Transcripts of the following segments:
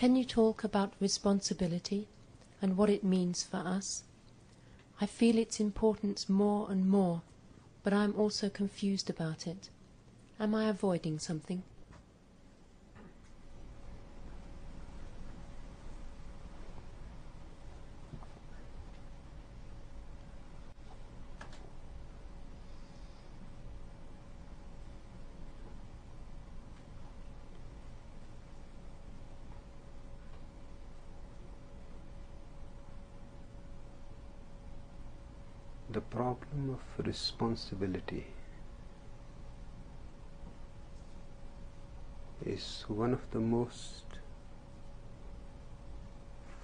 Can you talk about responsibility and what it means for us? I feel its importance more and more, but I am also confused about it. Am I avoiding something? The problem of responsibility is one of the most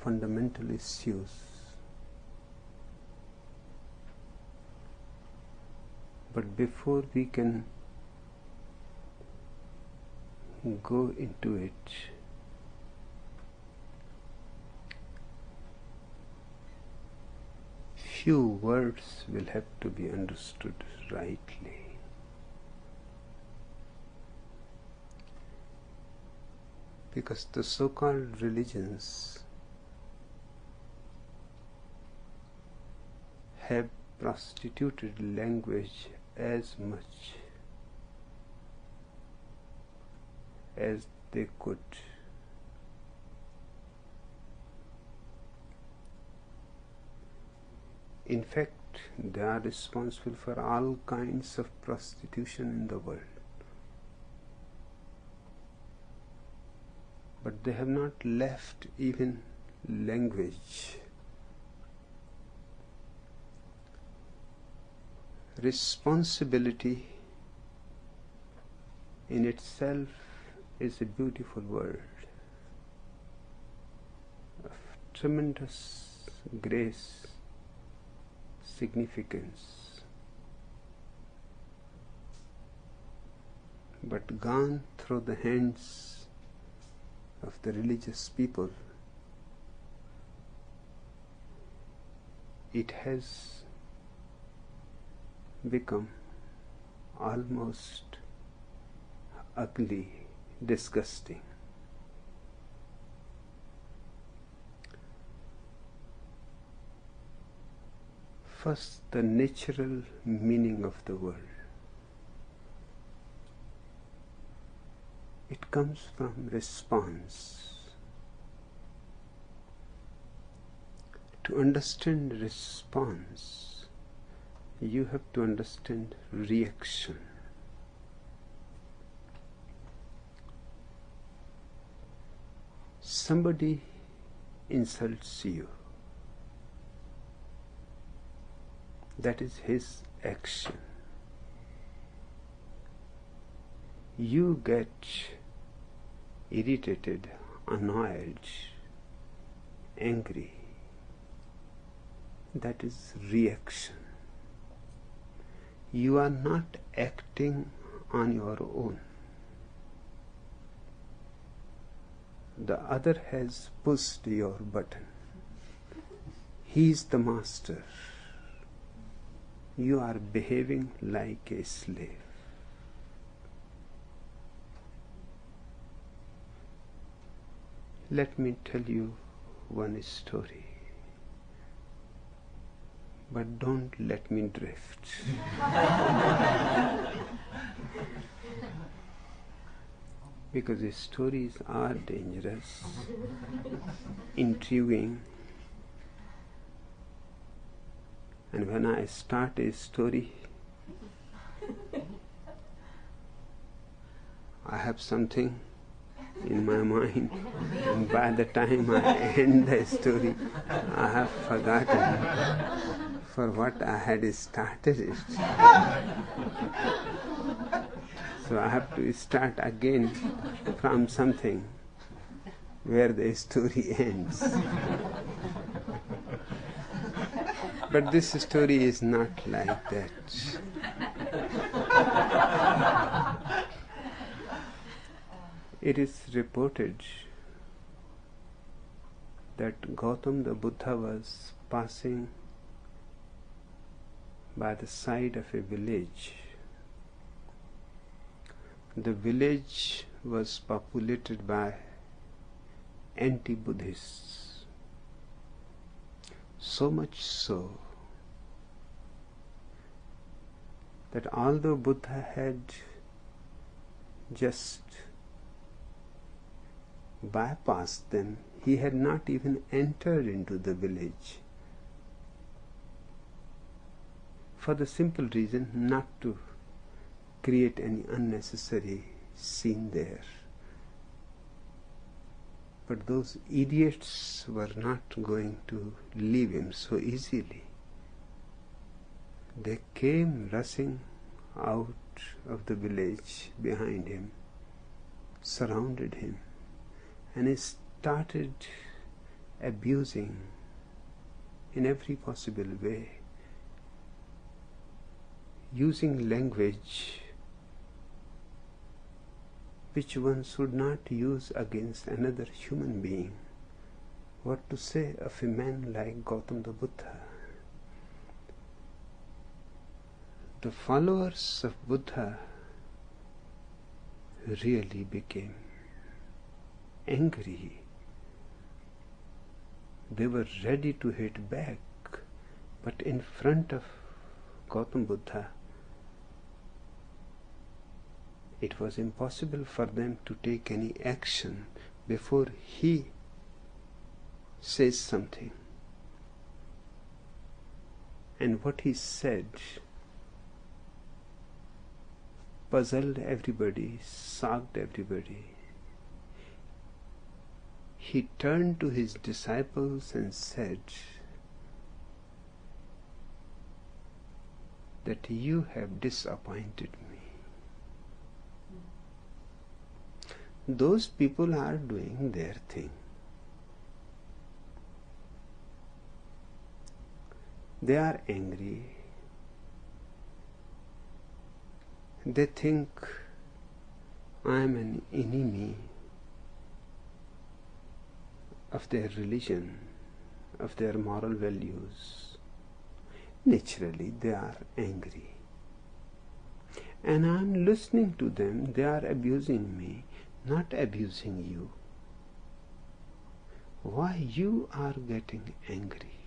fundamental issues but before we can go into it, few words will have to be understood rightly. Because the so-called religions have prostituted language as much as they could. In fact, they are responsible for all kinds of prostitution in the world. But they have not left even language. Responsibility in itself is a beautiful word of tremendous grace, significance, but gone through the hands of the religious people, it has become almost ugly, disgusting. First, the natural meaning of the word. It comes from response. To understand response, you have to understand reaction. Somebody insults you. That is his action. You get irritated, annoyed, angry. That is reaction. You are not acting on your own. The other has pushed your button. He is the master. You are behaving like a slave. Let me tell you one story, but don't let me drift. Because the stories are dangerous, intriguing, and when I start a story, I have something in my mind, and by the time I end the story, I have forgotten for what I had started it. So I have to start again from something where the story ends. But this story is not like that. It is reported that Gautam the Buddha was passing by the side of a village. The village was populated by anti-Buddhists. So much so that although Buddha had just bypassed them, he had not even entered into the village, for the simple reason not to create any unnecessary scene there. But those idiots were not going to leave him so easily. They came rushing out of the village behind him, surrounded him, and he started abusing in every possible way, using language which one should not use against another human being. What to say of a man like Gautam the Buddha? The followers of Buddha really became angry. They were ready to hit back, but in front of Gautam Buddha, it was impossible for them to take any action before he says something. And what he said puzzled everybody, shocked everybody. He turned to his disciples and said that you have disappointed me. Those people are doing their thing. They are angry. They think I am an enemy of their religion, of their moral values. Naturally, they are angry. And I am listening to them. They are abusing me, not abusing you. Why you are getting angry?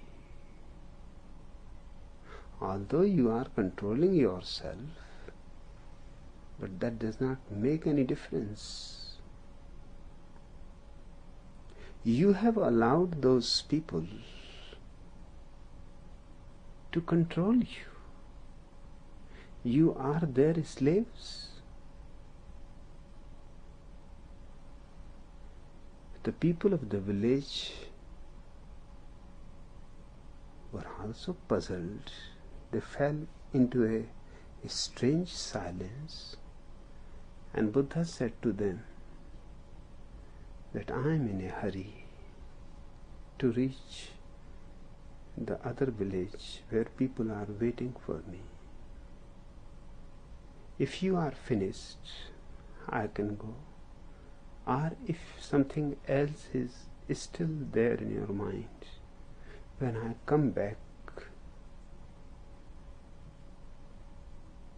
Although you are controlling yourself, but that does not make any difference. You have allowed those people to control you. You are their slaves. The people of the village were also puzzled. They fell into a strange silence, and Buddha said to them that I am in a hurry to reach the other village where people are waiting for me. If you are finished, I can go. Or if something else is still there in your mind, when I come back,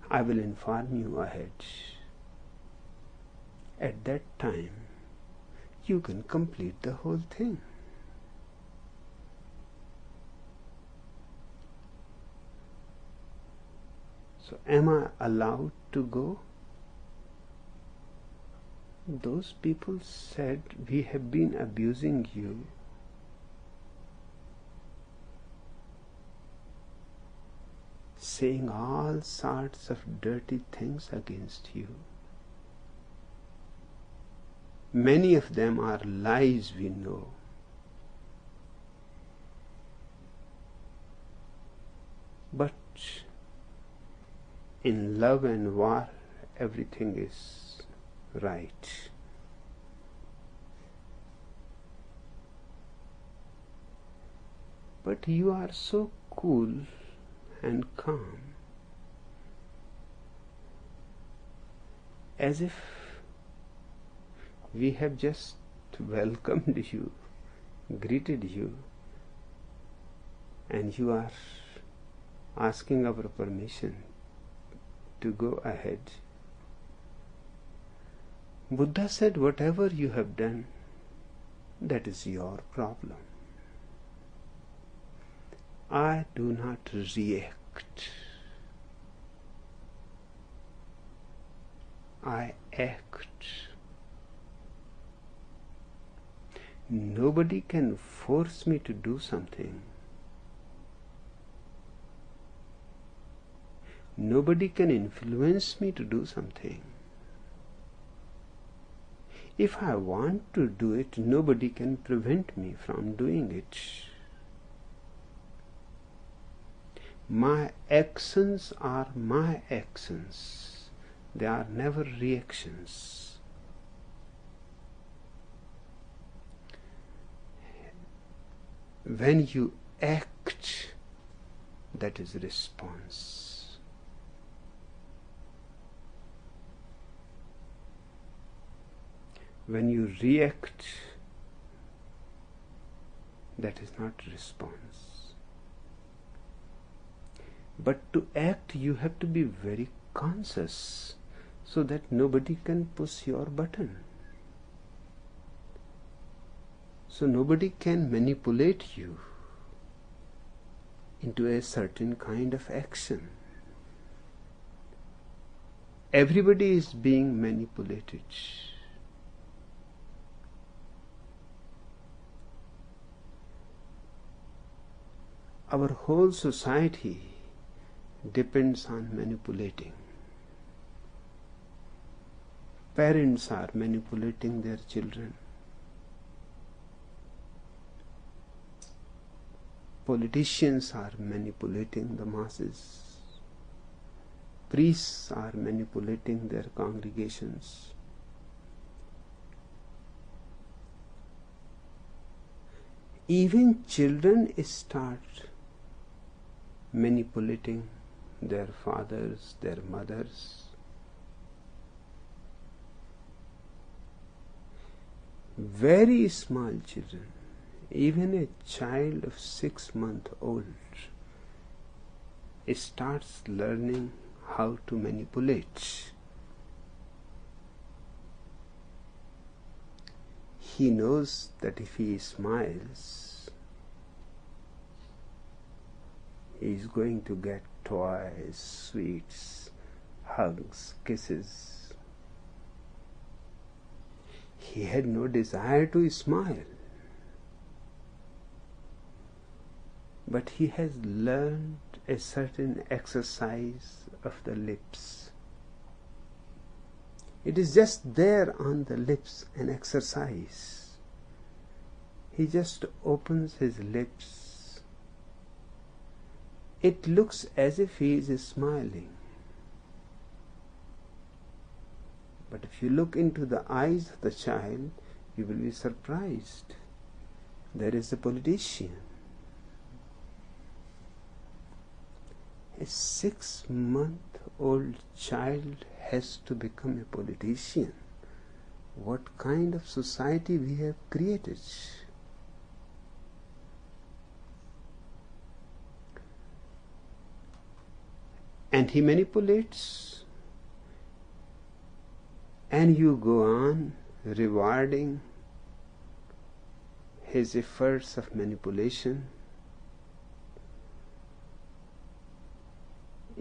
I will inform you ahead. At that time, you can complete the whole thing. So, am I allowed to go? Those people said, we have been abusing you. Saying all sorts of dirty things against you. Many of them are lies, we know. But in love and war, everything is right. But you are so cool and calm, as if we have just welcomed you, greeted you, and you are asking our permission to go ahead. Buddha said, whatever you have done, that is your problem. I do not react. I act. Nobody can force me to do something. Nobody can influence me to do something. If I want to do it, nobody can prevent me from doing it. My actions are my actions. They are never reactions. When you act, that is response. When you react, that is not response. But to act, you have to be very conscious so that nobody can push your button. So nobody can manipulate you into a certain kind of action. Everybody is being manipulated. Our whole society depends on manipulating. Parents are manipulating their children. Politicians are manipulating the masses. Priests are manipulating their congregations. Even children start manipulating their fathers, their mothers. Very small children, even a child of 6 months old, starts learning how to manipulate. He knows that if he smiles, he is going to get toys, sweets, hugs, kisses. He had no desire to smile, but he has learned a certain exercise of the lips. It is just there on the lips, an exercise. He just opens his lips. It looks as if he is smiling. But if you look into the eyes of the child, you will be surprised. There is a politician. A 6-month-old child has to become a politician. What kind of society we have created? And he manipulates, and you go on rewarding his efforts of manipulation.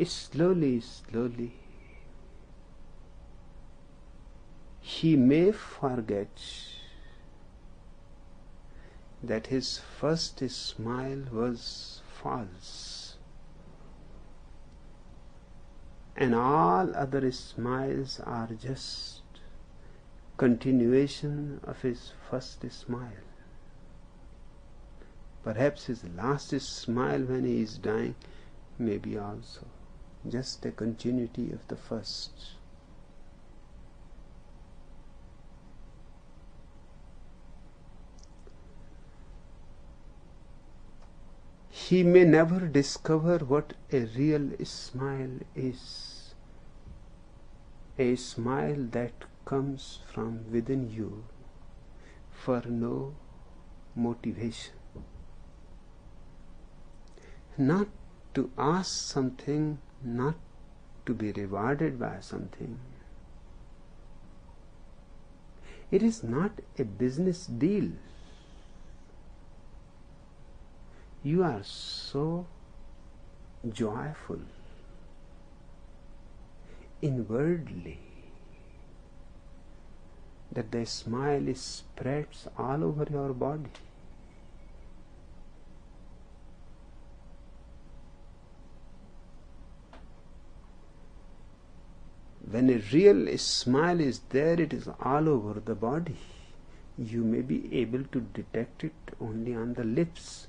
Slowly, he may forget that his first smile was false, and all other smiles are just continuation of his first smile. Perhaps his last smile when he is dying may be also just a continuity of the first. He may never discover what a real smile is. A smile that comes from within you for no motivation. Not to ask something, not to be rewarded by something. It is not a business deal. You are so joyful inwardly that the smile spreads all over your body. When a real smile is there, it is all over the body. You may be able to detect it only on the lips,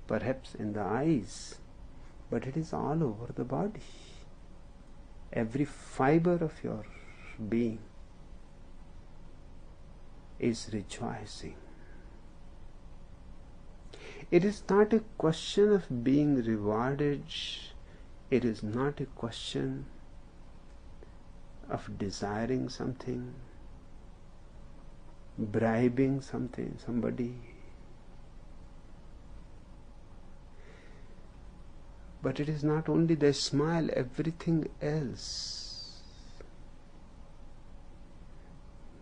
perhaps in the eyes, but it is all over the body. Every fiber of your being is rejoicing. It is not a question of being rewarded. It is not a question of desiring something, bribing somebody. But it is not only the smile, everything else.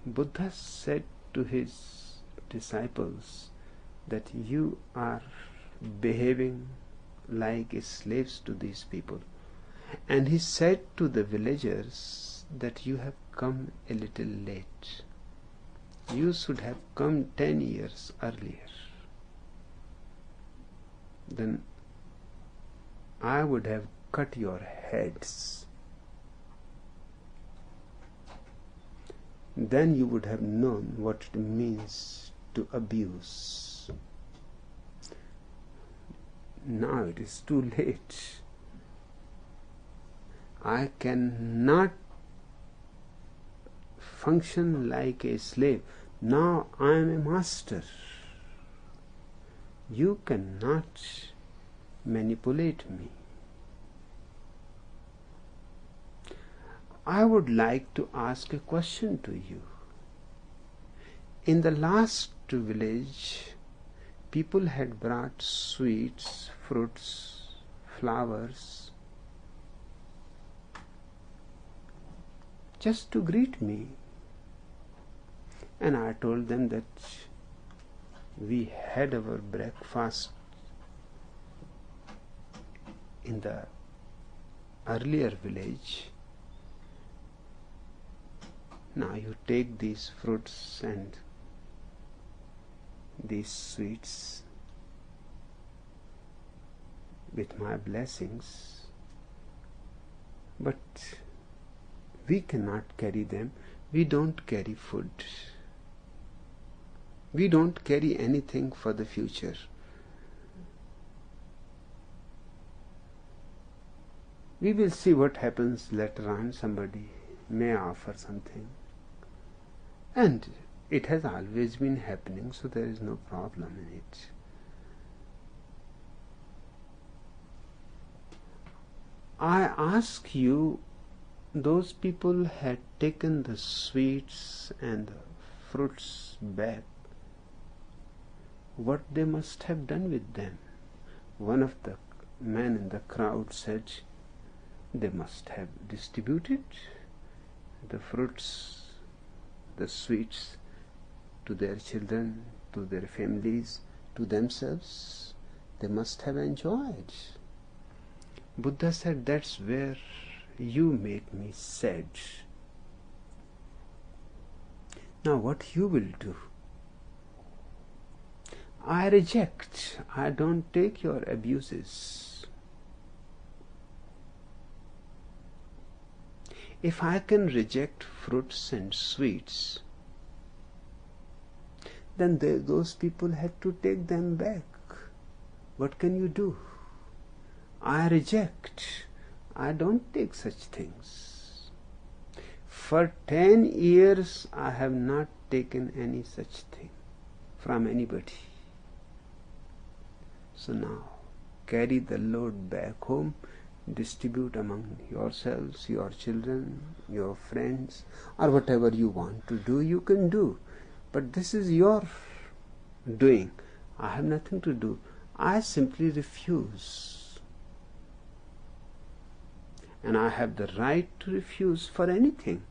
Buddha said to his disciples that you are behaving like slaves to these people. And he said to the villagers that you have come a little late. You should have come 10 years earlier. Then I would have cut your heads. Then you would have known what it means to abuse. Now it is too late. I cannot function like a slave. Now I am a master. You cannot manipulate me. I would like to ask a question to you. In the last village, people had brought sweets, fruits, flowers, just to greet me. And I told them that we had our breakfast in the earlier village. Now you take these fruits and these sweets with my blessings, but we cannot carry them. We don't carry food. We don't carry anything for the future. We will see what happens later on. Somebody may offer something. And it has always been happening, so there is no problem in it. I ask you, those people had taken the sweets and the fruits back. What they must have done with them? One of the men in the crowd said, they must have distributed the fruits, the sweets to their children, to their families, to themselves. They must have enjoyed. Buddha said, that's where you make me sad. Now what you will do? I reject. I don't take your abuses. If I can reject fruits and sweets, then those people had to take them back. What can you do? I reject. I don't take such things. For 10 years I have not taken any such thing from anybody. So now, carry the load back home, distribute among yourselves, your children, your friends, or whatever you want to do, you can do. But this is your doing. I have nothing to do. I simply refuse. And I have the right to refuse for anything.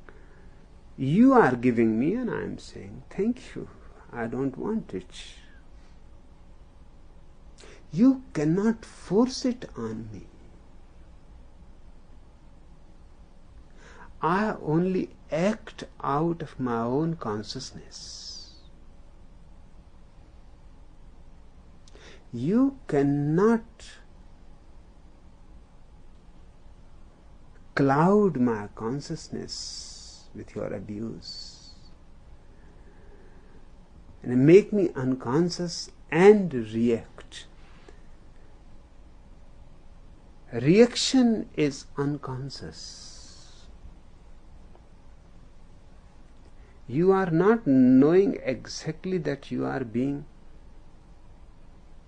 You are giving me and I am saying, thank you. I don't want it. You cannot force it on me. I only act out of my own consciousness. You cannot cloud my consciousness with your abuse and make me unconscious and react. Reaction is unconscious. You are not knowing exactly that you are being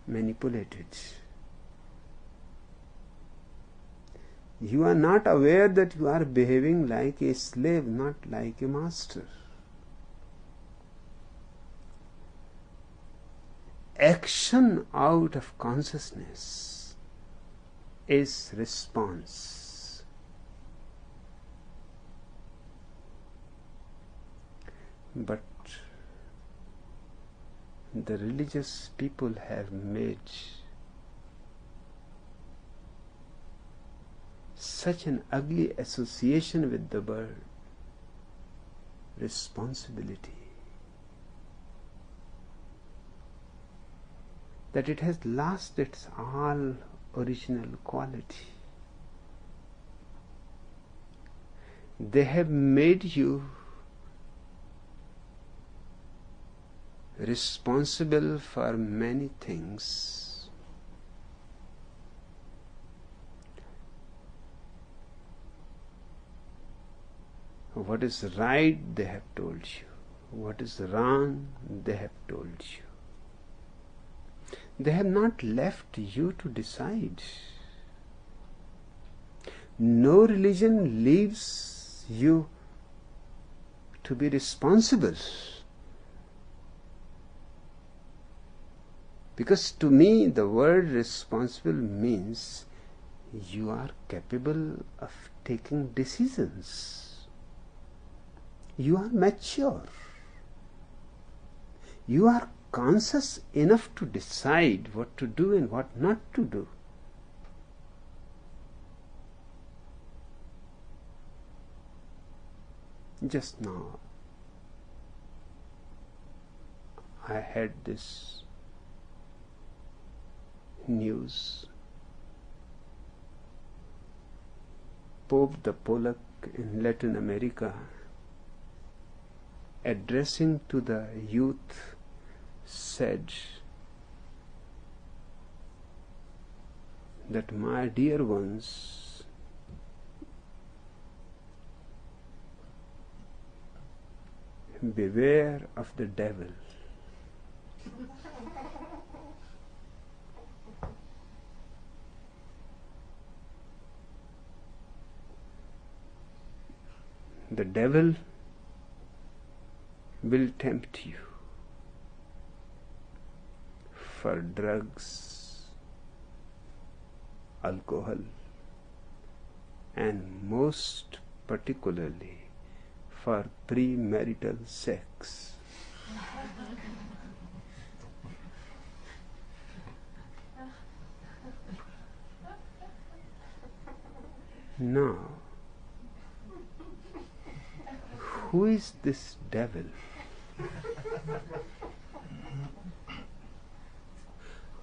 manipulated. You are not aware that you are behaving like a slave, not like a master. Action out of consciousness is response. But the religious people have made such an ugly association with the word responsibility that it has lost its all original quality. They have made you responsible for many things. What is right, they have told you. What is wrong, they have told you. They have not left you to decide. No religion leaves you to be responsible. Because to me, the word responsible means you are capable of taking decisions. You are mature. You are conscious enough to decide what to do and what not to do. Just now, I had this news. Pope the Polak in Latin America, addressing to the youth, said that, my dear ones, beware of the devil. The devil will tempt you for drugs, alcohol, and most particularly for premarital sex. Now, who is this devil?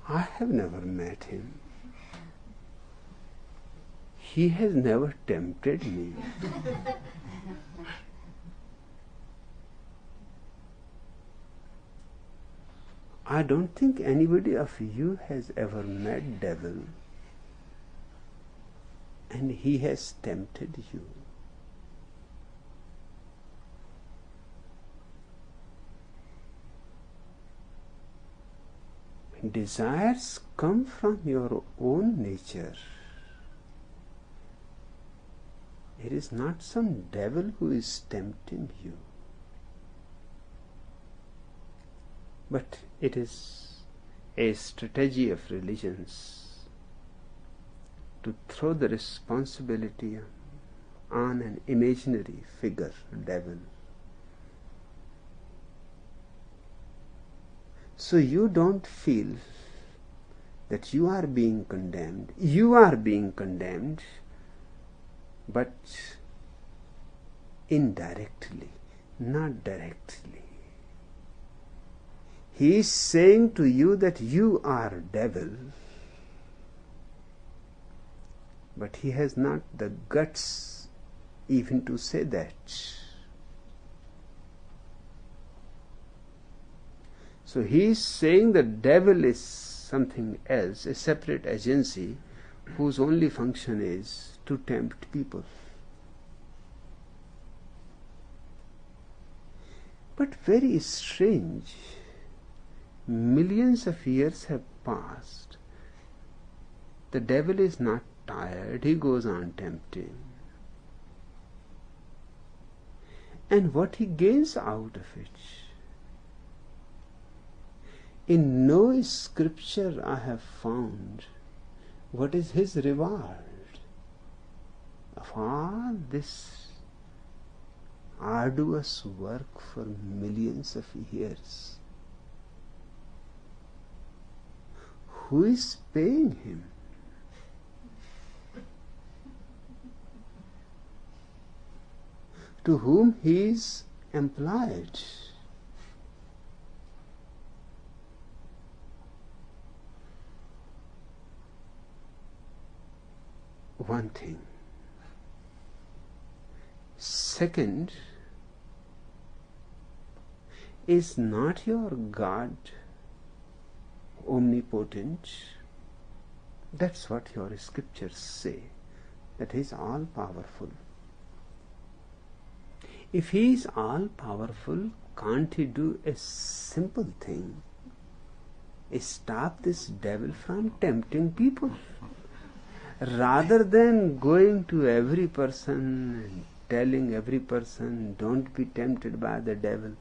I have never met him. He has never tempted me. I don't think anybody of you has ever met devil and he has tempted you. Desires come from your own nature. It is not some devil who is tempting you, but it is a strategy of religions to throw the responsibility on an imaginary figure, devil. So you don't feel that you are being condemned. You are being condemned, but indirectly, not directly. He is saying to you that you are devil, but he has not the guts even to say that. So he is saying the devil is something else, a separate agency whose only function is to tempt people. But very strange, millions of years have passed. The devil is not tired, he goes on tempting. And what he gains out of it? In no scripture I have found what is his reward of all this arduous work for millions of years. Who is paying him? To whom he is employed? One thing. Second, is not your God omnipotent? That's what your scriptures say, that he is all powerful. If he is all powerful, can't he do a simple thing? Stop this devil from tempting people. Rather than going to every person and telling every person, don't be tempted by the devil,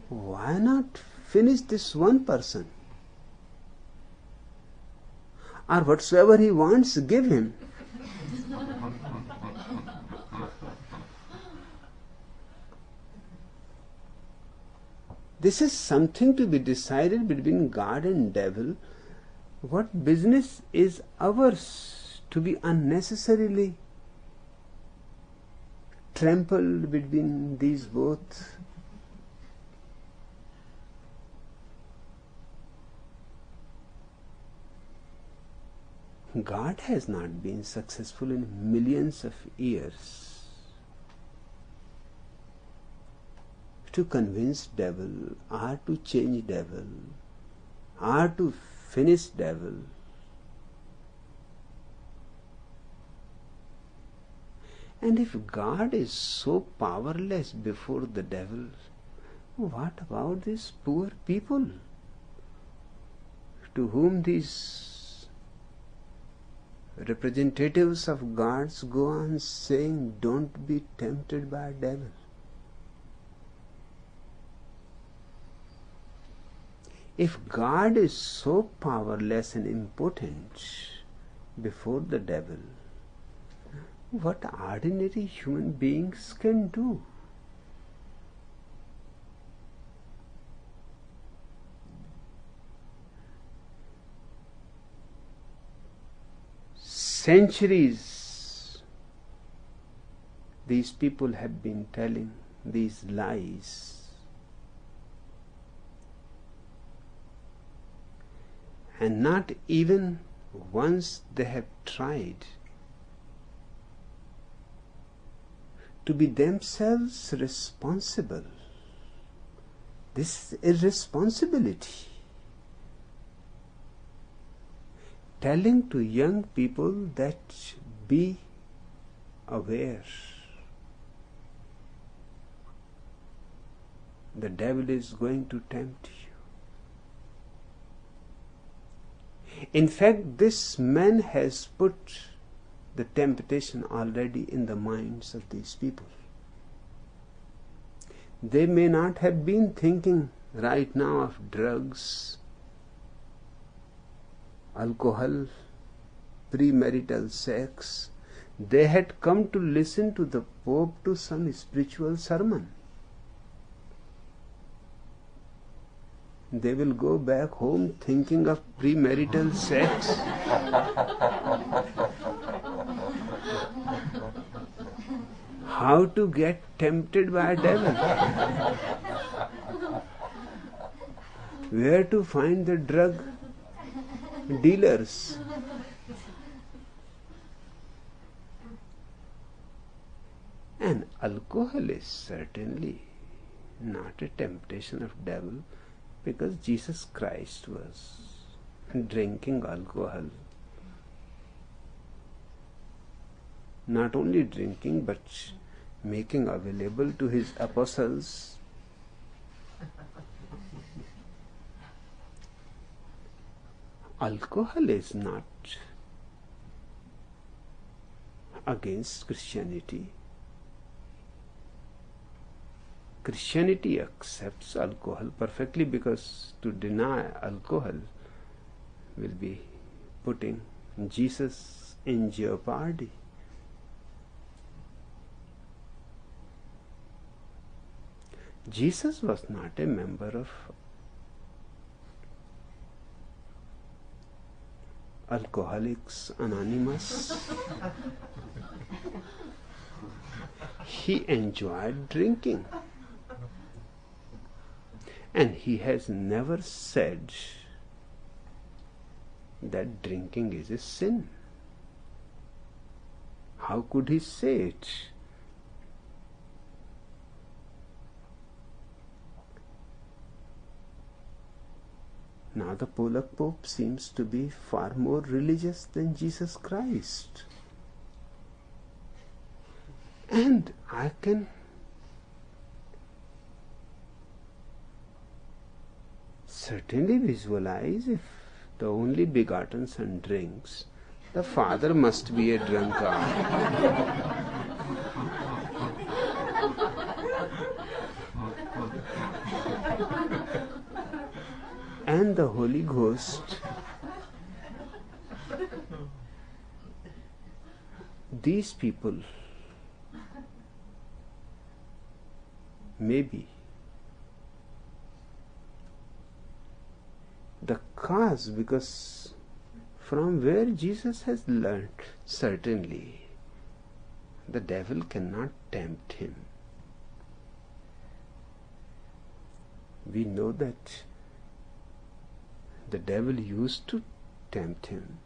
why not finish this one person? Or whatsoever he wants, give him. This is something to be decided between God and devil. What business is ours to be unnecessarily trampled between these both? God has not been successful in millions of years to convince devil, or to change devil, or to finish devil. And if God is so powerless before the devil, what about these poor people to whom these representatives of gods go on saying, don't be tempted by devil? If God is so powerless and impotent before the devil, what ordinary human beings can do? Centuries these people have been telling these lies. And not even once they have tried to be themselves responsible. This is irresponsibility. Telling to young people that be aware. The devil is going to tempt you. In fact, this man has put the temptation already in the minds of these people. They may not have been thinking right now of drugs, alcohol, premarital sex. They had come to listen to the Pope to some spiritual sermon. they will go back home thinking of premarital sex. How to get tempted by a devil. Where to find the drug dealers. And alcohol is certainly not a temptation of devil, because Jesus Christ was drinking alcohol. Not only drinking, but making available to his apostles. Alcohol is not against Christianity. Christianity accepts alcohol perfectly, because to deny alcohol will be putting Jesus in jeopardy. Jesus was not a member of Alcoholics Anonymous. He enjoyed drinking. And he has never said that drinking is a sin. How could he say it? Now the Polak Pope seems to be far more religious than Jesus Christ. And I can certainly visualize, if the only begotten Son drinks, the Father must be a drunkard. And the Holy Ghost, these people may be the cause, because from where Jesus has learnt, certainly the devil cannot tempt him. We know that the devil used to tempt him.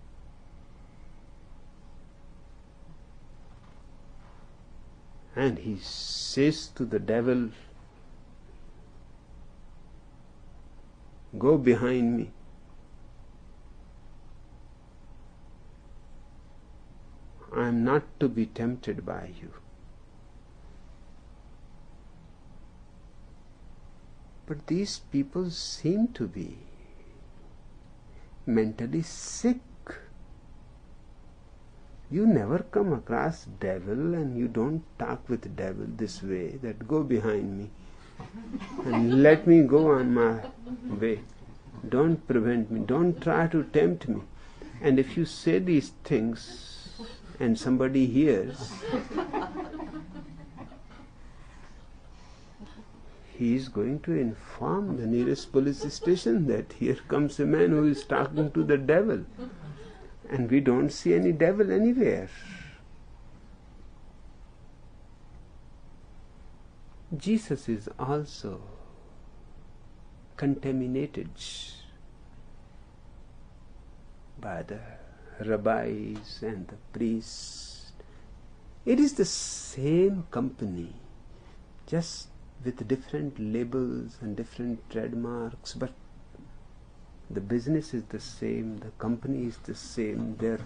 And he says to the devil, "Go behind me." I am not to be tempted by you. But these people seem to be mentally sick. You never come across devil and you don't talk with devil this way, that go behind me and let me go on my way. Don't prevent me. Don't try to tempt me. And if you say these things and somebody hears, he is going to inform the nearest police station that here comes a man who is talking to the devil. And we don't see any devil anywhere. Jesus is also contaminated by the rabbis and the priests. It is the same company, just with different labels and different trademarks, but the business is the same, the company is the same, their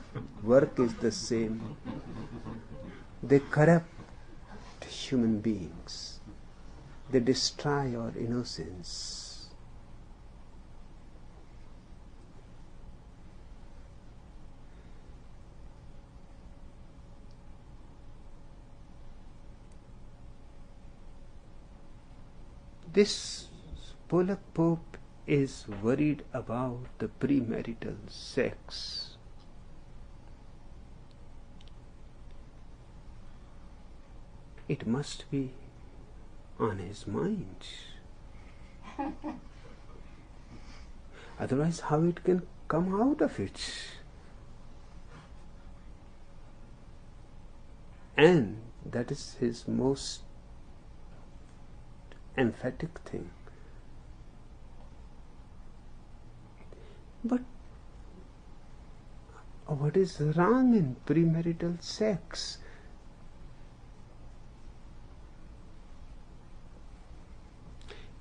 work is the same. They corrupt human beings. They destroy our innocence. This Polak Pope is worried about the premarital sex. It must be on his mind. Otherwise, how it can come out of it? And that is his most emphatic thing. But what is wrong in premarital sex?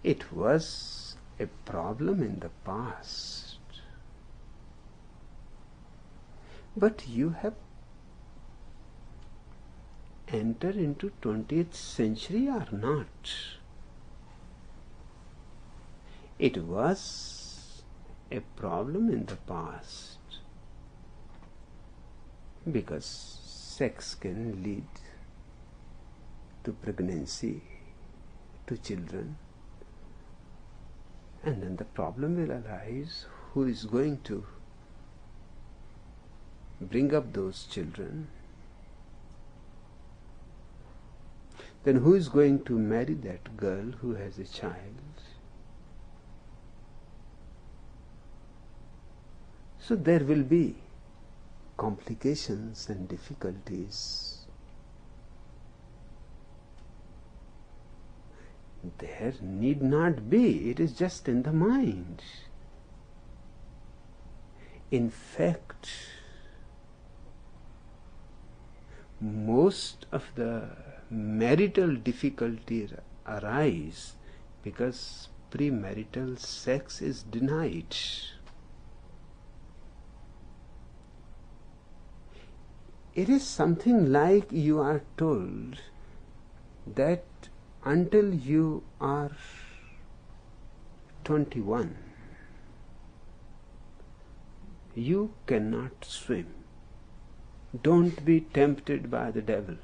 It was a problem in the past. But you have entered into 20th century or not? It was a problem in the past because sex can lead to pregnancy, to children, and then the problem will arise: who is going to bring up those children? Then who is going to marry that girl who has a child? So there will be complications and difficulties. There need not be. It is just in the mind. In fact, most of the marital difficulties arise because premarital sex is denied. It is something like you are told that until you are 21, you cannot swim. Don't be tempted by the devil.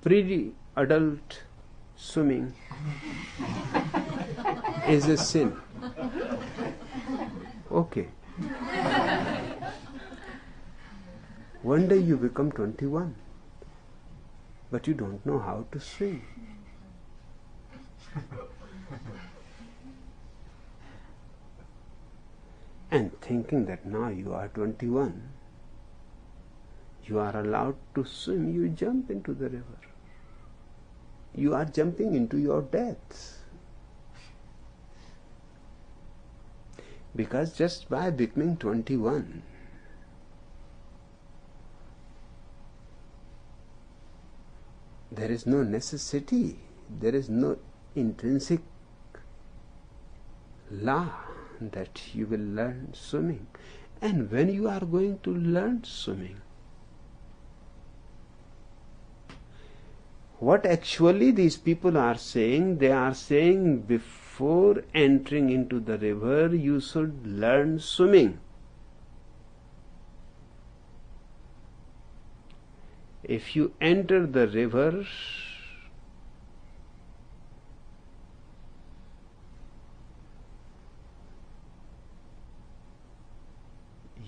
Pre-adult swimming is a sin. Okay. One day you become 21, but you don't know how to swim. And thinking that now you are 21, you are allowed to swim, you jump into the river. You are jumping into your death. Because just by becoming 21, there is no necessity, there is no intrinsic law that you will learn swimming. And when you are going to learn swimming, what actually these people are saying, they are saying before entering into the river, you should learn swimming. If you enter the river,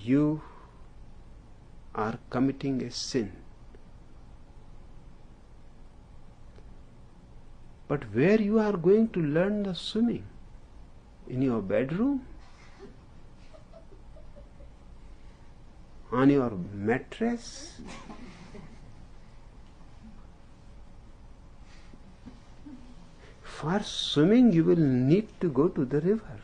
you are committing a sin. But where you are going to learn the swimming? In your bedroom? On your mattress? For swimming you will need to go to the river.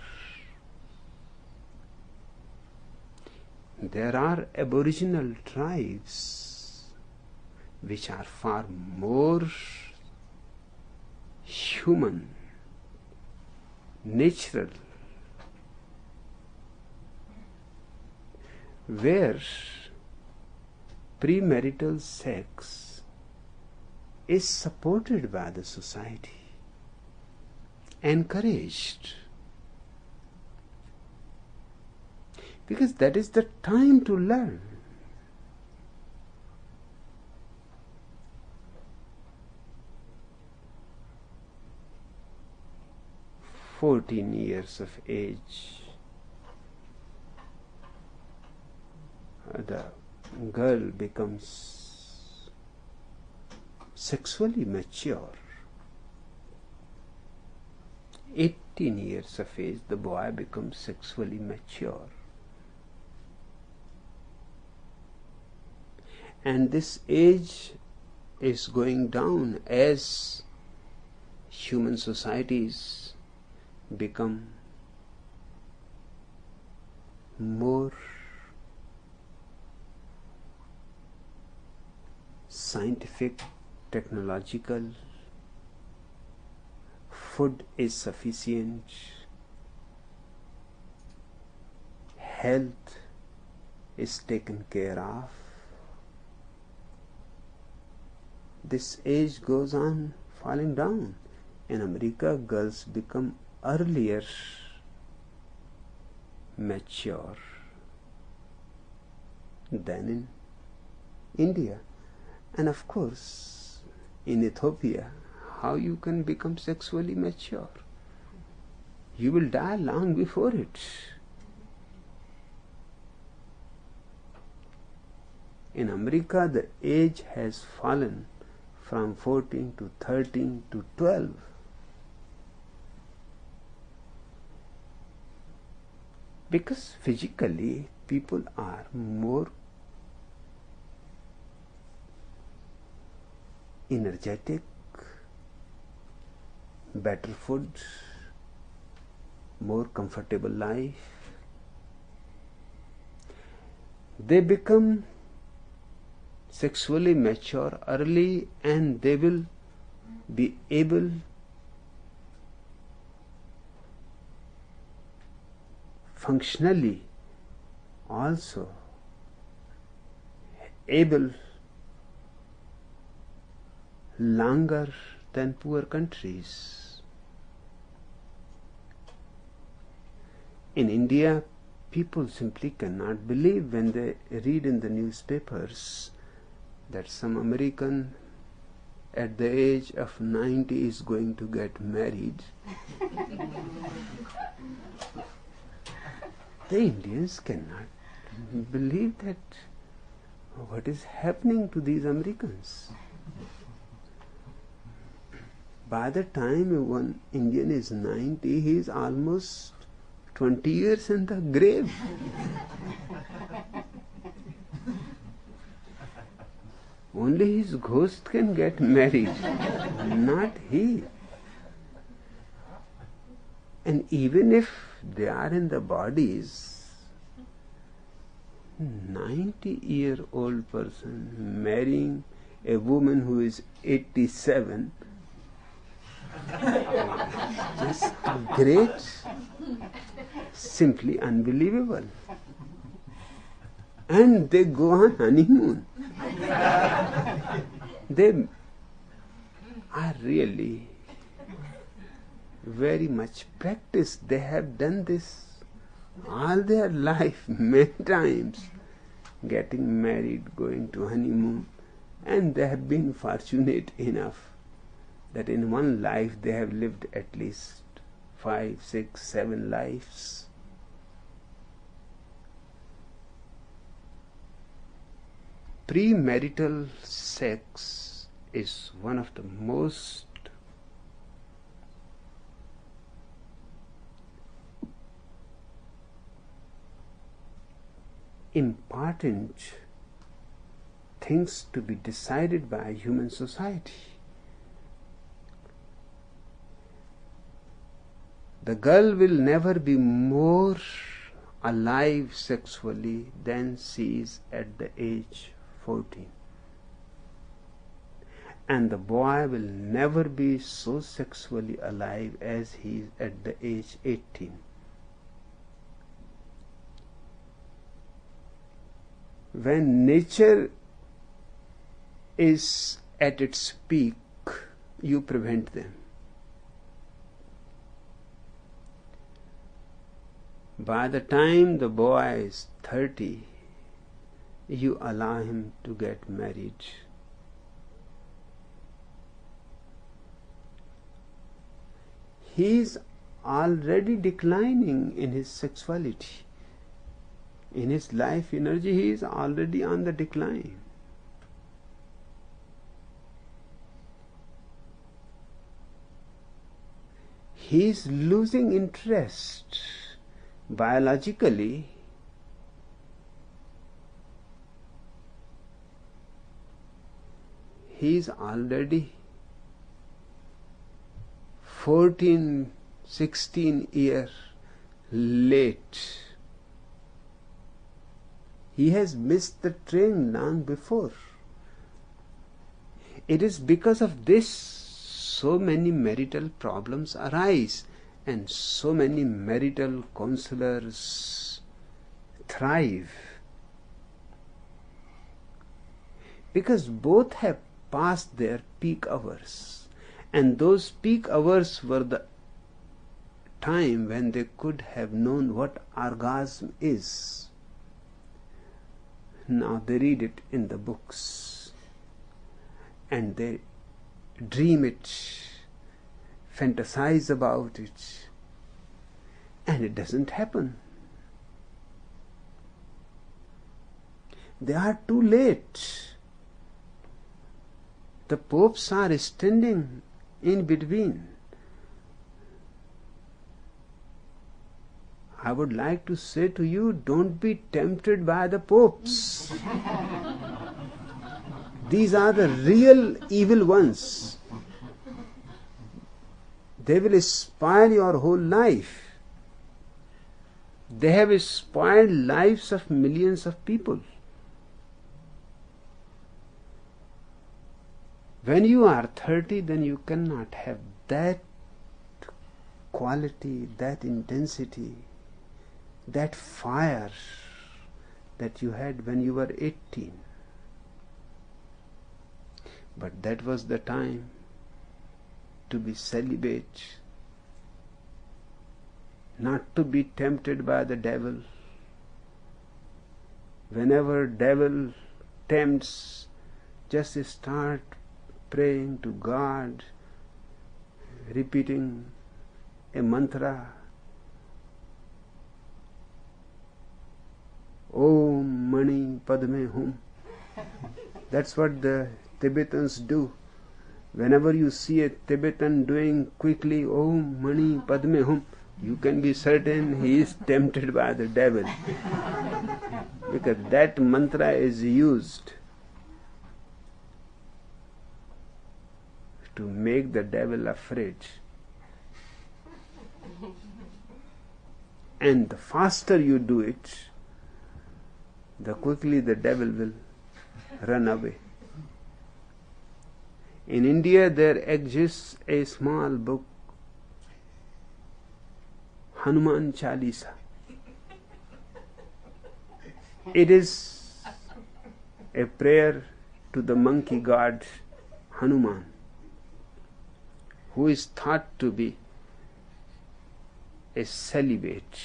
There are aboriginal tribes which are far more human, natural, where premarital sex is supported by the society, encouraged, because that is the time to learn. "14 years of age, the girl becomes sexually mature. 18 years of age, the boy becomes sexually mature. And this age is going down as human societies become more scientific, technological, food is sufficient, health is taken care of. This age goes on falling down. In America, girls become earlier mature than in India. And of course, in Ethiopia, how you can become sexually mature? You will die long before it. In America, the age has fallen from 14 to 13 to 12. Because physically people are more energetic, better food, more comfortable life. They become sexually mature early, and they will be able functionally also able longer than poor countries. In India, people simply cannot believe when they read in the newspapers that some American at the age of 90 is going to get married. The Indians cannot believe that what is happening to these Americans. By the time one Indian is 90, he is almost 20 years in the grave. Only his ghost can get married, not he. And even if they are in the bodies, 90-year-old person marrying a woman who is 87, just great, simply unbelievable. And they go on honeymoon. They are really very much practiced. They have done this all their life, many times, getting married, going to honeymoon, and they have been fortunate enough that in one life they have lived at least 5, 6, 7 lives. Premarital sex is one of the most important things to be decided by human society. The girl will never be more alive sexually than she is at the age 14. And the boy will never be so sexually alive as he is at the age 18. When nature is at its peak, you prevent them. By the time the boy is 30, you allow him to get married. He is already declining in his sexuality. In his life energy, he is already on the decline. he is losing interest. Biologically, he is already 14, 16 years late. He has missed the train long before. It is because of this so many marital problems arise, and so many marital counselors thrive. Because both have passed their peak hours, and those peak hours were the time when they could have known what orgasm is. Now they read it in the books, and they dream it, fantasize about it, and it doesn't happen. They are too late. The popes are standing in between. I would like to say to you, don't be tempted by the popes. These are the real evil ones. They will spoil your whole life. They have spoiled lives of millions of people. When you are 30, then you cannot have that quality, that intensity, that fire that you had when you were 18. But that was the time to be celibate, not to be tempted by the devil. Whenever devil tempts, just start praying to God, repeating a mantra. Om Mani Padme Hum. That's what the Tibetans do. Whenever you see a Tibetan doing quickly Om Mani Padme Hum, you can be certain he is tempted by the devil. Because that mantra is used to make the devil afraid. And the faster you do it, the quickly the devil will run away. In India there exists a small book, Hanuman Chalisa. It is a prayer to the monkey god Hanuman, who is thought to be a celibate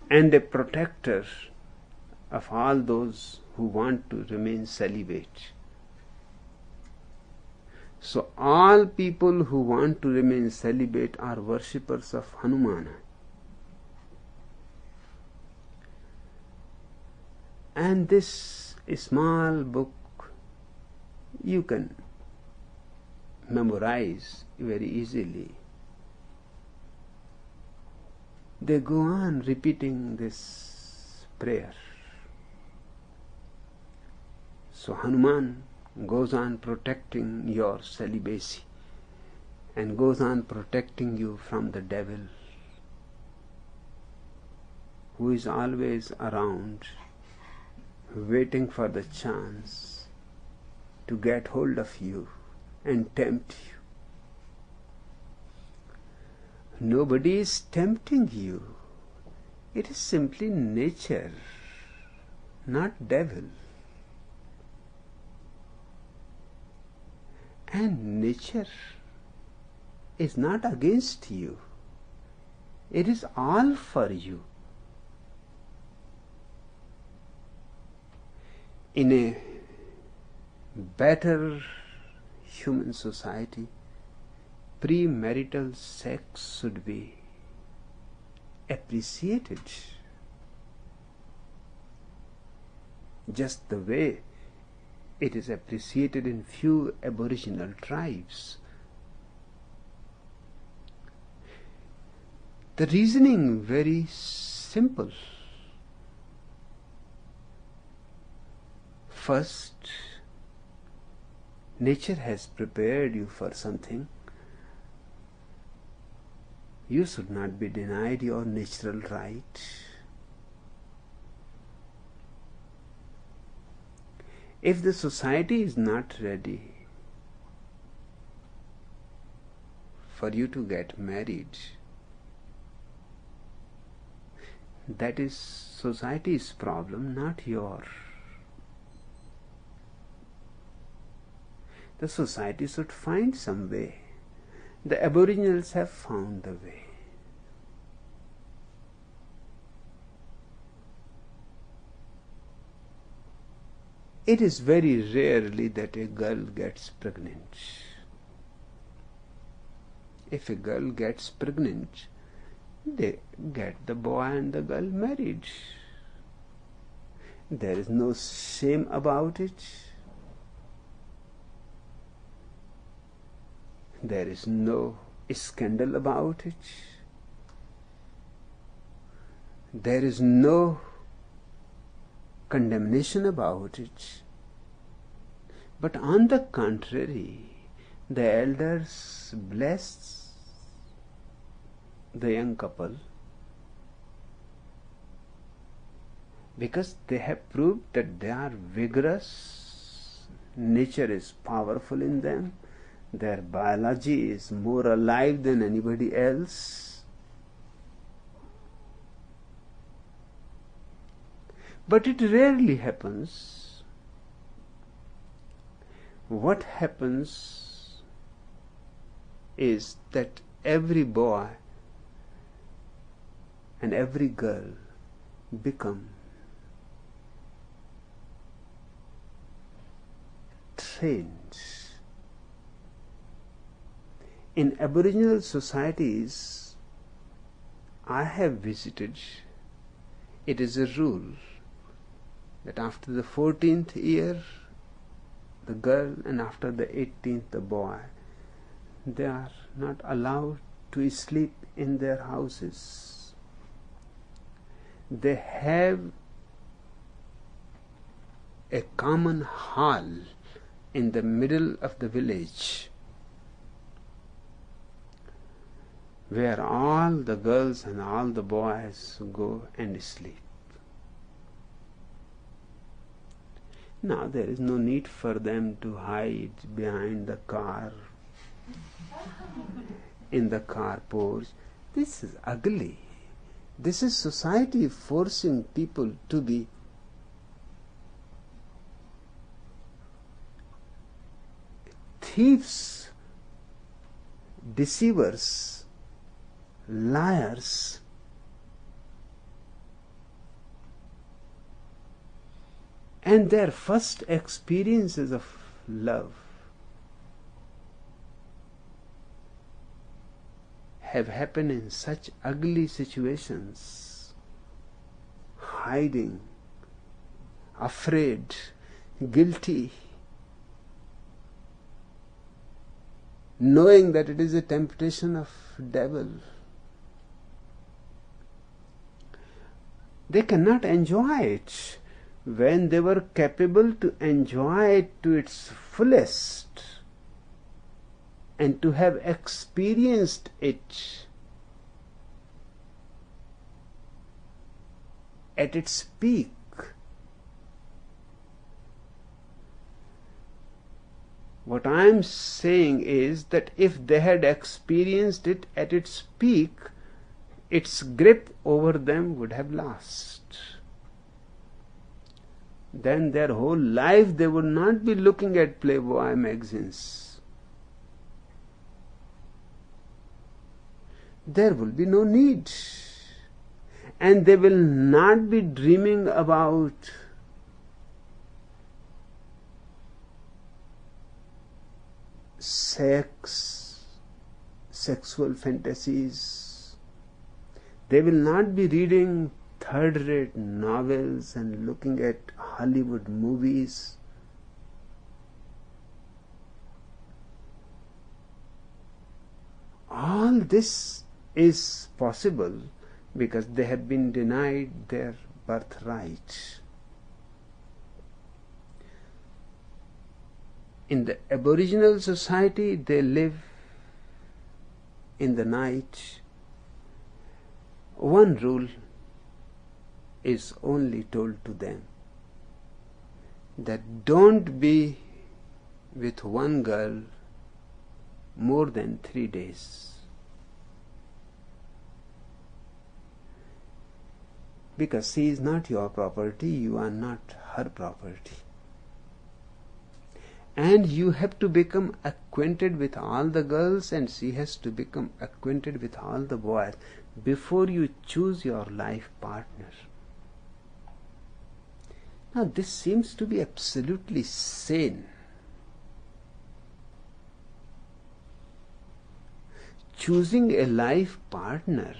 and a protector of all those who want to remain celibate. So all people who want to remain celibate are worshippers of Hanuman. And this small book you can memorize very easily. They go on repeating this prayer. So Hanuman goes on protecting your celibacy and goes on protecting you from the devil, who is always around, waiting for the chance to get hold of you and tempt you. Nobody is tempting you. It is simply nature, not devil. And nature is not against you. It is all for you. In a better human society, premarital sex should be appreciated, just the way it is appreciated in few aboriginal tribes. The reasoning very simple. First, nature has prepared you for something. You should not be denied your natural right. If the society is not ready for you to get married, that is society's problem, not yours. The society should find some way. The Aboriginals have found the way. It is very rarely that a girl gets pregnant. If a girl gets pregnant, they get the boy and the girl married. There is no shame about it. There is no scandal about it. There is no condemnation about it. But on the contrary, the elders bless the young couple because they have proved that they are vigorous, nature is powerful in them, their biology is more alive than anybody else. But it rarely happens. What happens is that every boy and every girl become trained. In Aboriginal societies I have visited, it is a rule that after the 14th year the girl and after the 18th the boy, they are not allowed to sleep in their houses. They have a common hall in the middle of the village where all the girls and all the boys go and sleep. Now there is no need for them to hide behind the car, in the car porch. This is ugly. This is society forcing people to be thieves, deceivers, liars. And their first experiences of love have happened in such ugly situations, hiding, afraid, guilty, knowing that it is a temptation of devil. They cannot enjoy it when they were capable to enjoy it to its fullest and to have experienced it at its peak. What I am saying is that if they had experienced it at its peak, its grip over them would have lost. Then their whole life they would not be looking at Playboy magazines. There will be no need. And they will not be dreaming about sex, sexual fantasies. They will not be reading third-rate novels and looking at Hollywood movies. All this is possible because they have been denied their birthright. In the Aboriginal society, they live in the night. One rule is only told to them, that don't be with one girl more than 3 days. Because she is not your property, you are not her property. And you have to become acquainted with all the girls, and she has to become acquainted with all the boys before you choose your life partner. Now this seems to be absolutely sane. Choosing a life partner,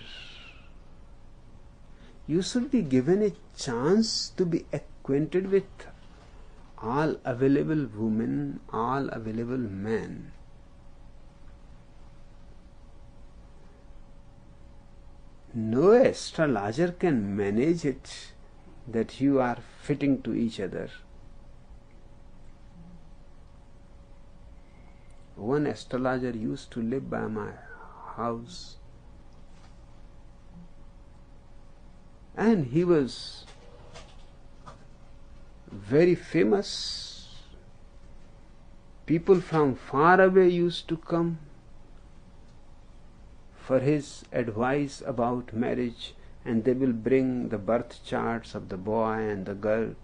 you should be given a chance to be acquainted with all available women, all available men. No astrologer can manage it that you are fitting to each other. One astrologer used to live by my house, and he was very famous. People from far away used to come for his advice about marriage, and they will bring the birth charts of the boy and the girl.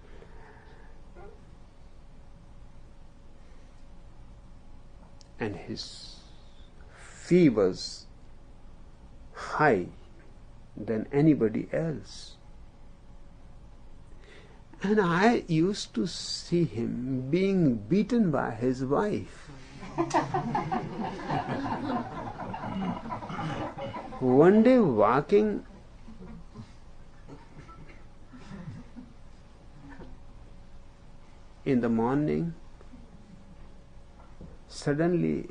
And his fee was high than anybody else. And I used to see him being beaten by his wife. One day, walking in the morning, suddenly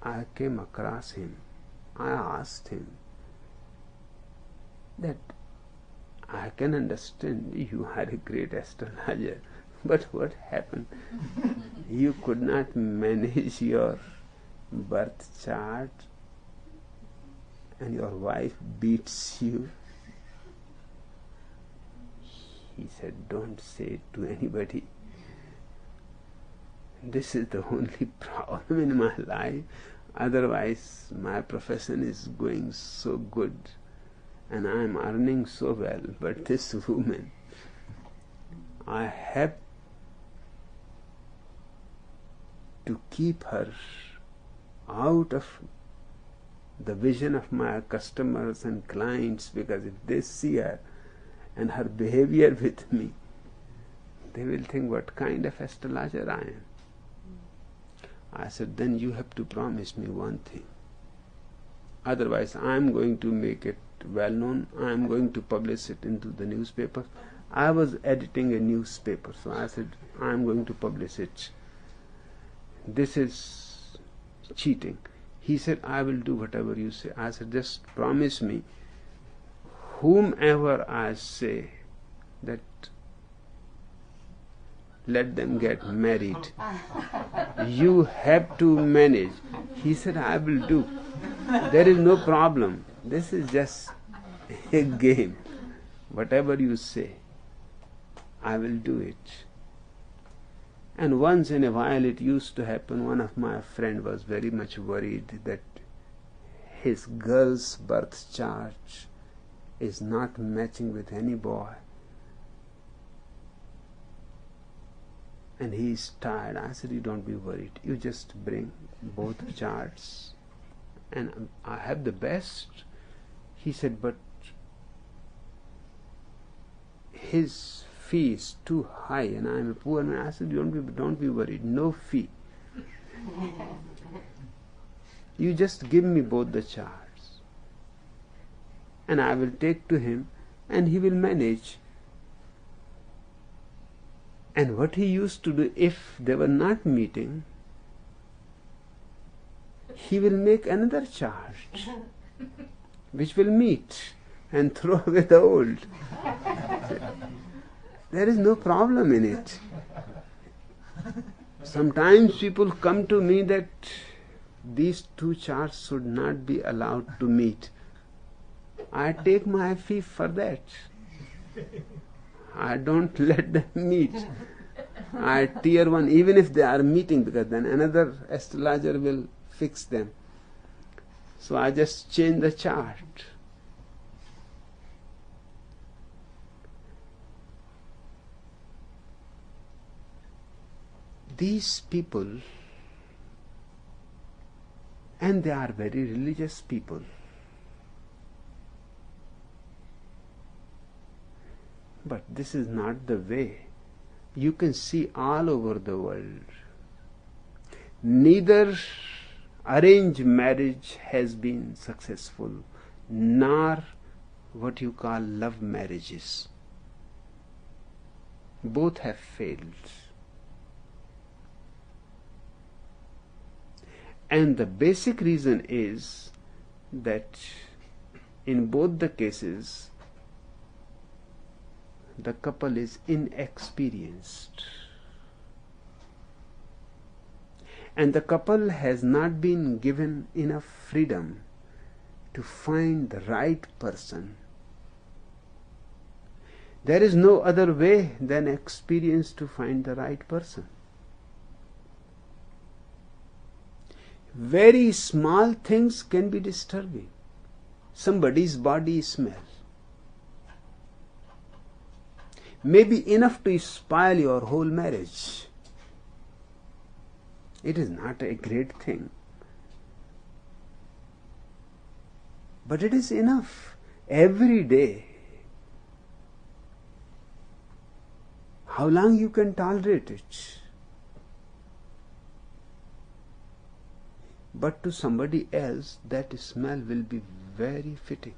I came across him. I asked him that, I can understand you are a great astrologer, but what happened? You could not manage your birth chart and your wife beats you. He said, don't say it to anybody. This is the only problem in my life. Otherwise, my profession is going so good and I am earning so well. But this woman, I have to keep her out of the vision of my customers and clients, because if they see her and her behavior with me, they will think what kind of astrologer I am. I said, then you have to promise me one thing. Otherwise, I am going to make it well known. I am going to publish it into the newspaper. I was editing a newspaper, so I said, I am going to publish it. This is cheating. He said, I will do whatever you say. I said, just promise me, whomever I say that let them get married, you have to manage. He said, I will do. There is no problem. This is just a game. Whatever you say, I will do it. And once in a while it used to happen, one of my friends was very much worried that his girl's birth chart is not matching with any boy. And he is tired. I said, you don't be worried. You just bring both charts and I have the best. He said, but his fee is too high and I am a poor man. I said, don't be worried. No fee. You just give me both the charts and I will take to him and he will manage. And what he used to do, if they were not meeting, he will make another chart which will meet and throw away the old. There is no problem in it. Sometimes people come to me that these two charts should not be allowed to meet. I take my fee for that. I don't let them meet. I tier one, even if they are meeting, because then another astrologer will fix them. So I just change the chart. These people, and they are very religious people, but this is not the way. You can see all over the world, neither arranged marriage has been successful, nor what you call love marriages. Both have failed. And the basic reason is that in both the cases, the couple is inexperienced. And the couple has not been given enough freedom to find the right person. There is no other way than experience to find the right person. Very small things can be disturbing. Somebody's body smell may be enough to spoil your whole marriage. It is not a great thing, but it is enough every day. How long you can tolerate it? But to somebody else, that smell will be very fitting.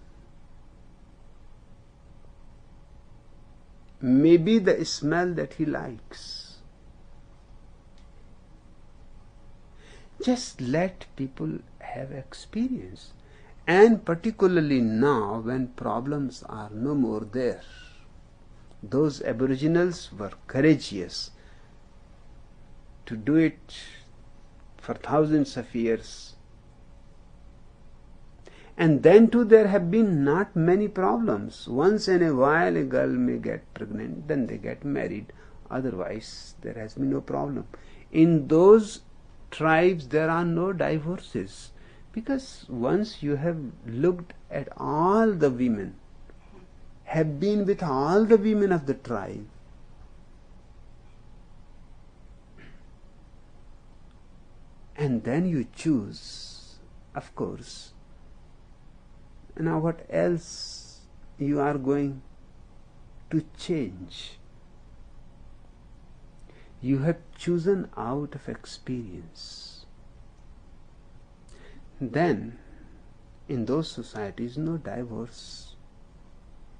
Maybe the smell that he likes. Just let people have experience. And particularly now, when problems are no more there. Those aboriginals were courageous to do it for thousands of years. And then too there have been not many problems. Once in a while a girl may get pregnant, then they get married. Otherwise there has been no problem. In those tribes there are no divorces, because once you have looked at all the women, have been with all the women of the tribe, and then you choose, of course. Now what else you are going to change? You have chosen out of experience. Then, in those societies, no divorce.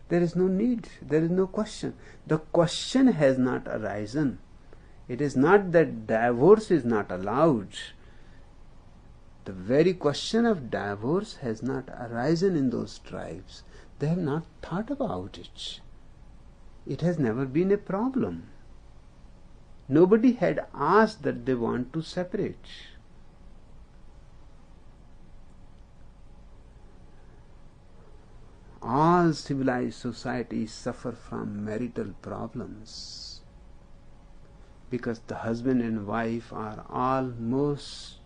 There is no need, there is no question. The question has not arisen. It is not that divorce is not allowed. The very question of divorce has not arisen in those tribes. They have not thought about it. It has never been a problem. Nobody had asked that they want to separate. All civilized societies suffer from marital problems because the husband and wife are almost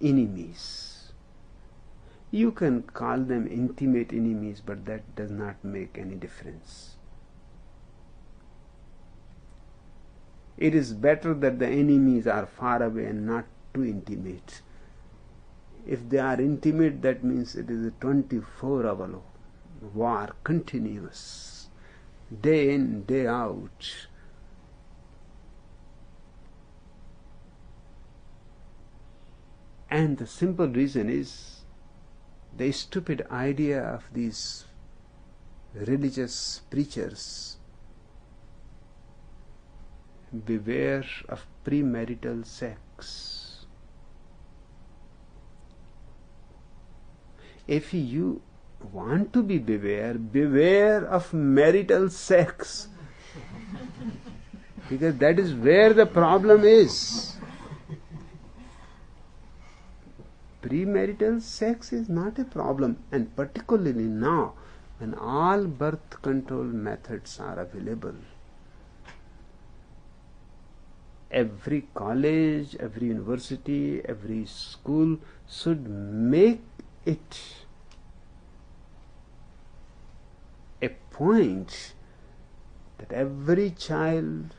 enemies. You can call them intimate enemies, but that does not make any difference. It is better that the enemies are far away and not too intimate. If they are intimate, that means it is a 24-hour war, continuous, day in, day out. And the simple reason is the stupid idea of these religious preachers. Beware of premarital sex. If you want to be beware of marital sex, because that is where the problem is. Premarital sex is not a problem, and particularly now when all birth control methods are available. Every college, every university, every school should make it a point that every child,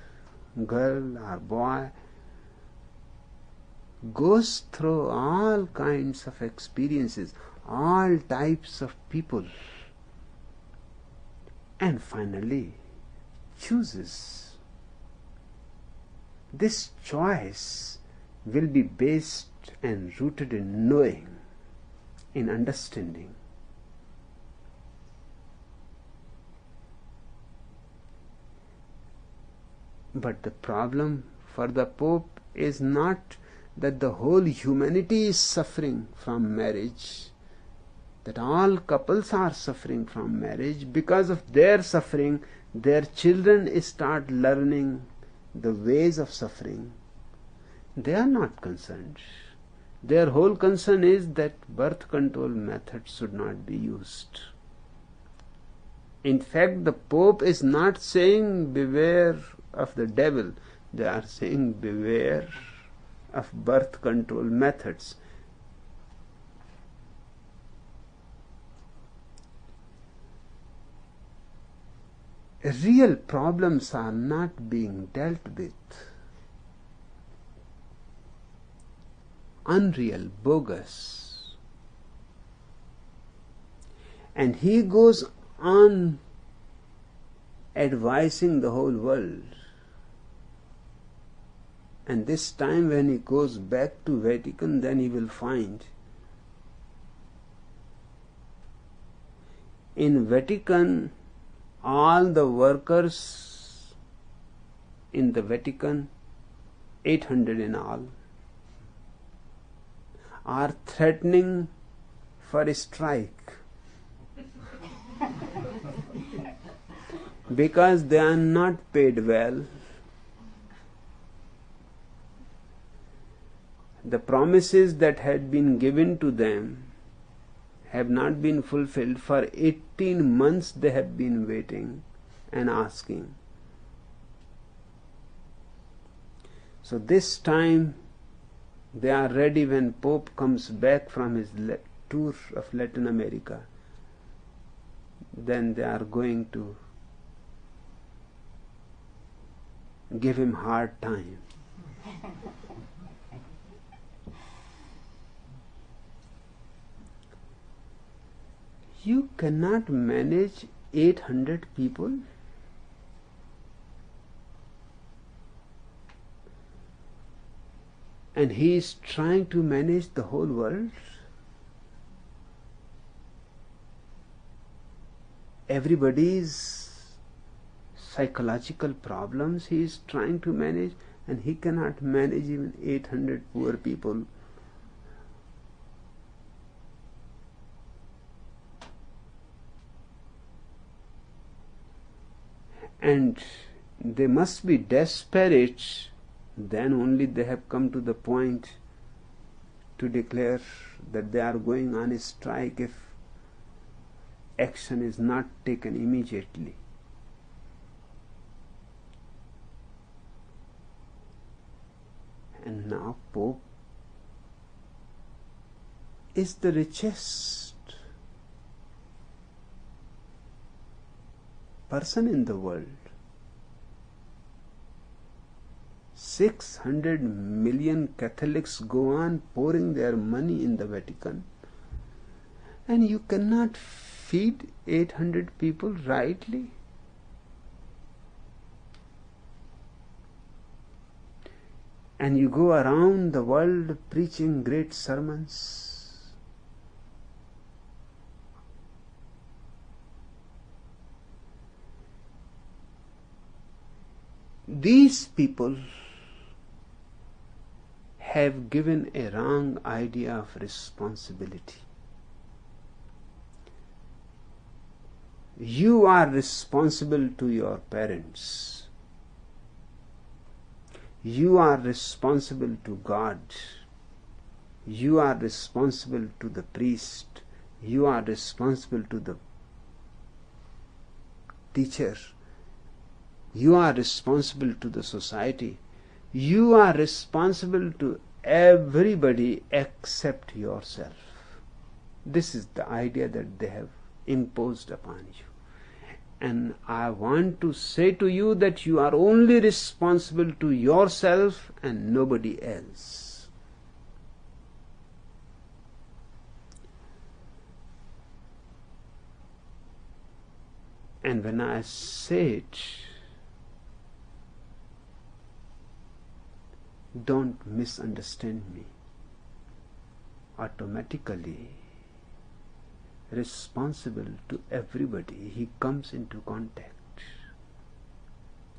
girl or boy, goes through all kinds of experiences, all types of people, and finally chooses. This choice will be based and rooted in knowing, in understanding. But the problem for the Pope is not that the whole humanity is suffering from marriage, that all couples are suffering from marriage. Because of their suffering, their children start learning the ways of suffering. They are not concerned. Their whole concern is that birth control methods should not be used. In fact, the Pope is not saying beware of the devil. They are saying beware of birth control methods. Real problems are not being dealt with. Unreal, bogus. And he goes on advising the whole world. And this time when he goes back to Vatican, then he will find in Vatican all the workers in the Vatican, 800 in all, are threatening for a strike because they are not paid well. The promises that had been given to them have not been fulfilled. For 18 months they have been waiting and asking. So this time they are ready when Pope comes back from his tour of Latin America. Then they are going to give him hard time. You cannot manage 800 people. And he is trying to manage the whole world. Everybody's psychological problems he is trying to manage, and he cannot manage even 800 poor people. And they must be desperate, then only they have come to the point to declare that they are going on a strike if action is not taken immediately. And now Pope is the richest person in the world. 600 million Catholics go on pouring their money in the Vatican, and you cannot feed 800 people rightly. And you go around the world preaching great sermons. These people have given a wrong idea of responsibility. You are responsible to your parents. You are responsible to God. You are responsible to the priest. You are responsible to the teacher. You are responsible to the society. You are responsible to everybody except yourself. This is the idea that they have imposed upon you. And I want to say to you that you are only responsible to yourself and nobody else. And when I say it, don't misunderstand me. Automatically, responsible to everybody he comes into contact.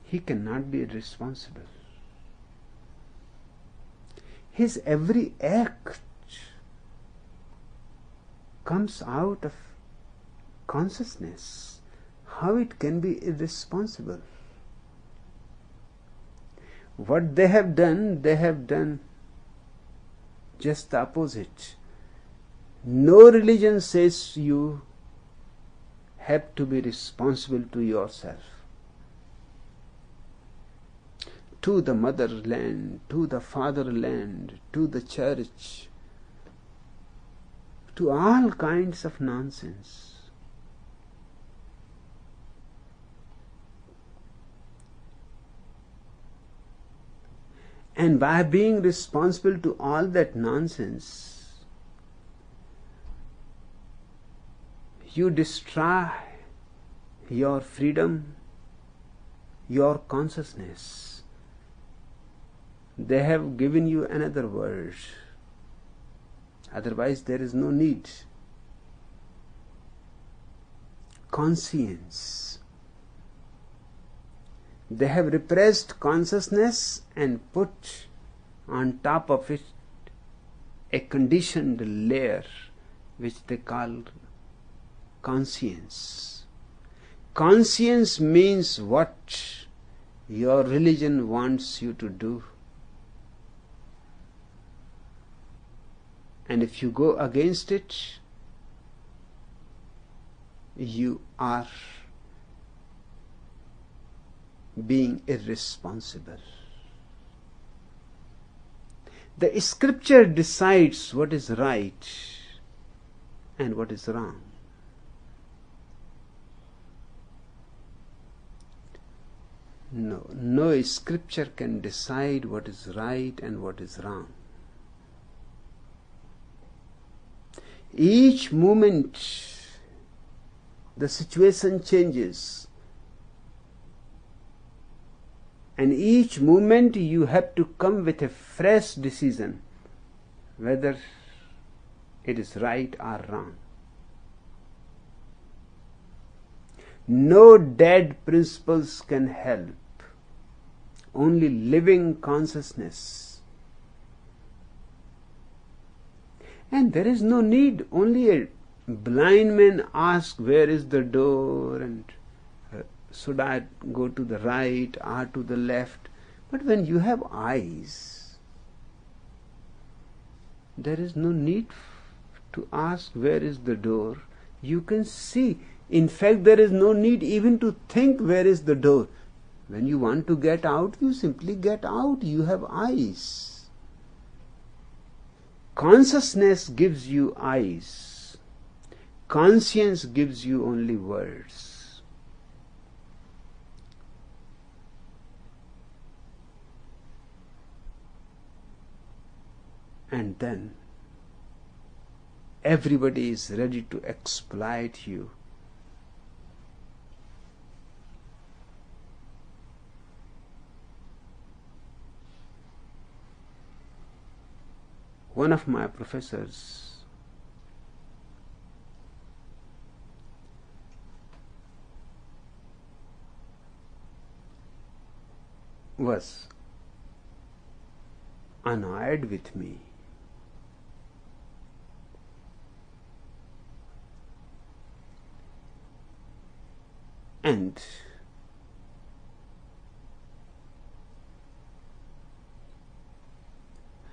He cannot be responsible. His every act comes out of consciousness. How it can be irresponsible? What they have done just the opposite. No religion says you have to be responsible to yourself, to the motherland, to the fatherland, to the church, to all kinds of nonsense. And by being responsible to all that nonsense, you destroy your freedom, your consciousness. They have given you another word. Otherwise, there is no need. Conscience. They have repressed consciousness and put on top of it a conditioned layer which they call conscience. Conscience means what your religion wants you to do. And if you go against it, you are being irresponsible. The scripture decides what is right and what is wrong. No scripture can decide what is right and what is wrong. Each moment the situation changes, and each moment you have to come with a fresh decision whether it is right or wrong. No dead principles can help. Only living consciousness. And there is no need. Only a blind man asks, where is the door, and should I go to the right or to the left? But when you have eyes, there is no need to ask where is the door. You can see. In fact, there is no need even to think where is the door. When you want to get out, you simply get out. You have eyes. Consciousness gives you eyes. Conscience gives you only words. And then everybody is ready to exploit you. One of my professors was annoyed with me. And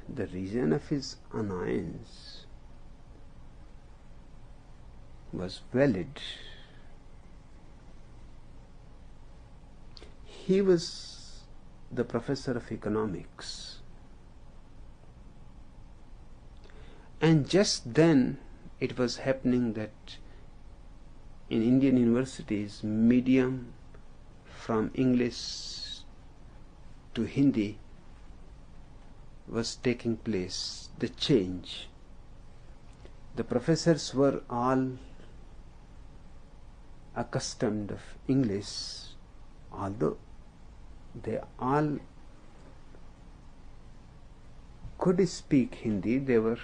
the reason of his annoyance was valid. He was the professor of economics, and just then it was happening that in Indian universities, medium from English to Hindi was taking place, the change. The professors were all accustomed of English, although they all could speak Hindi, they were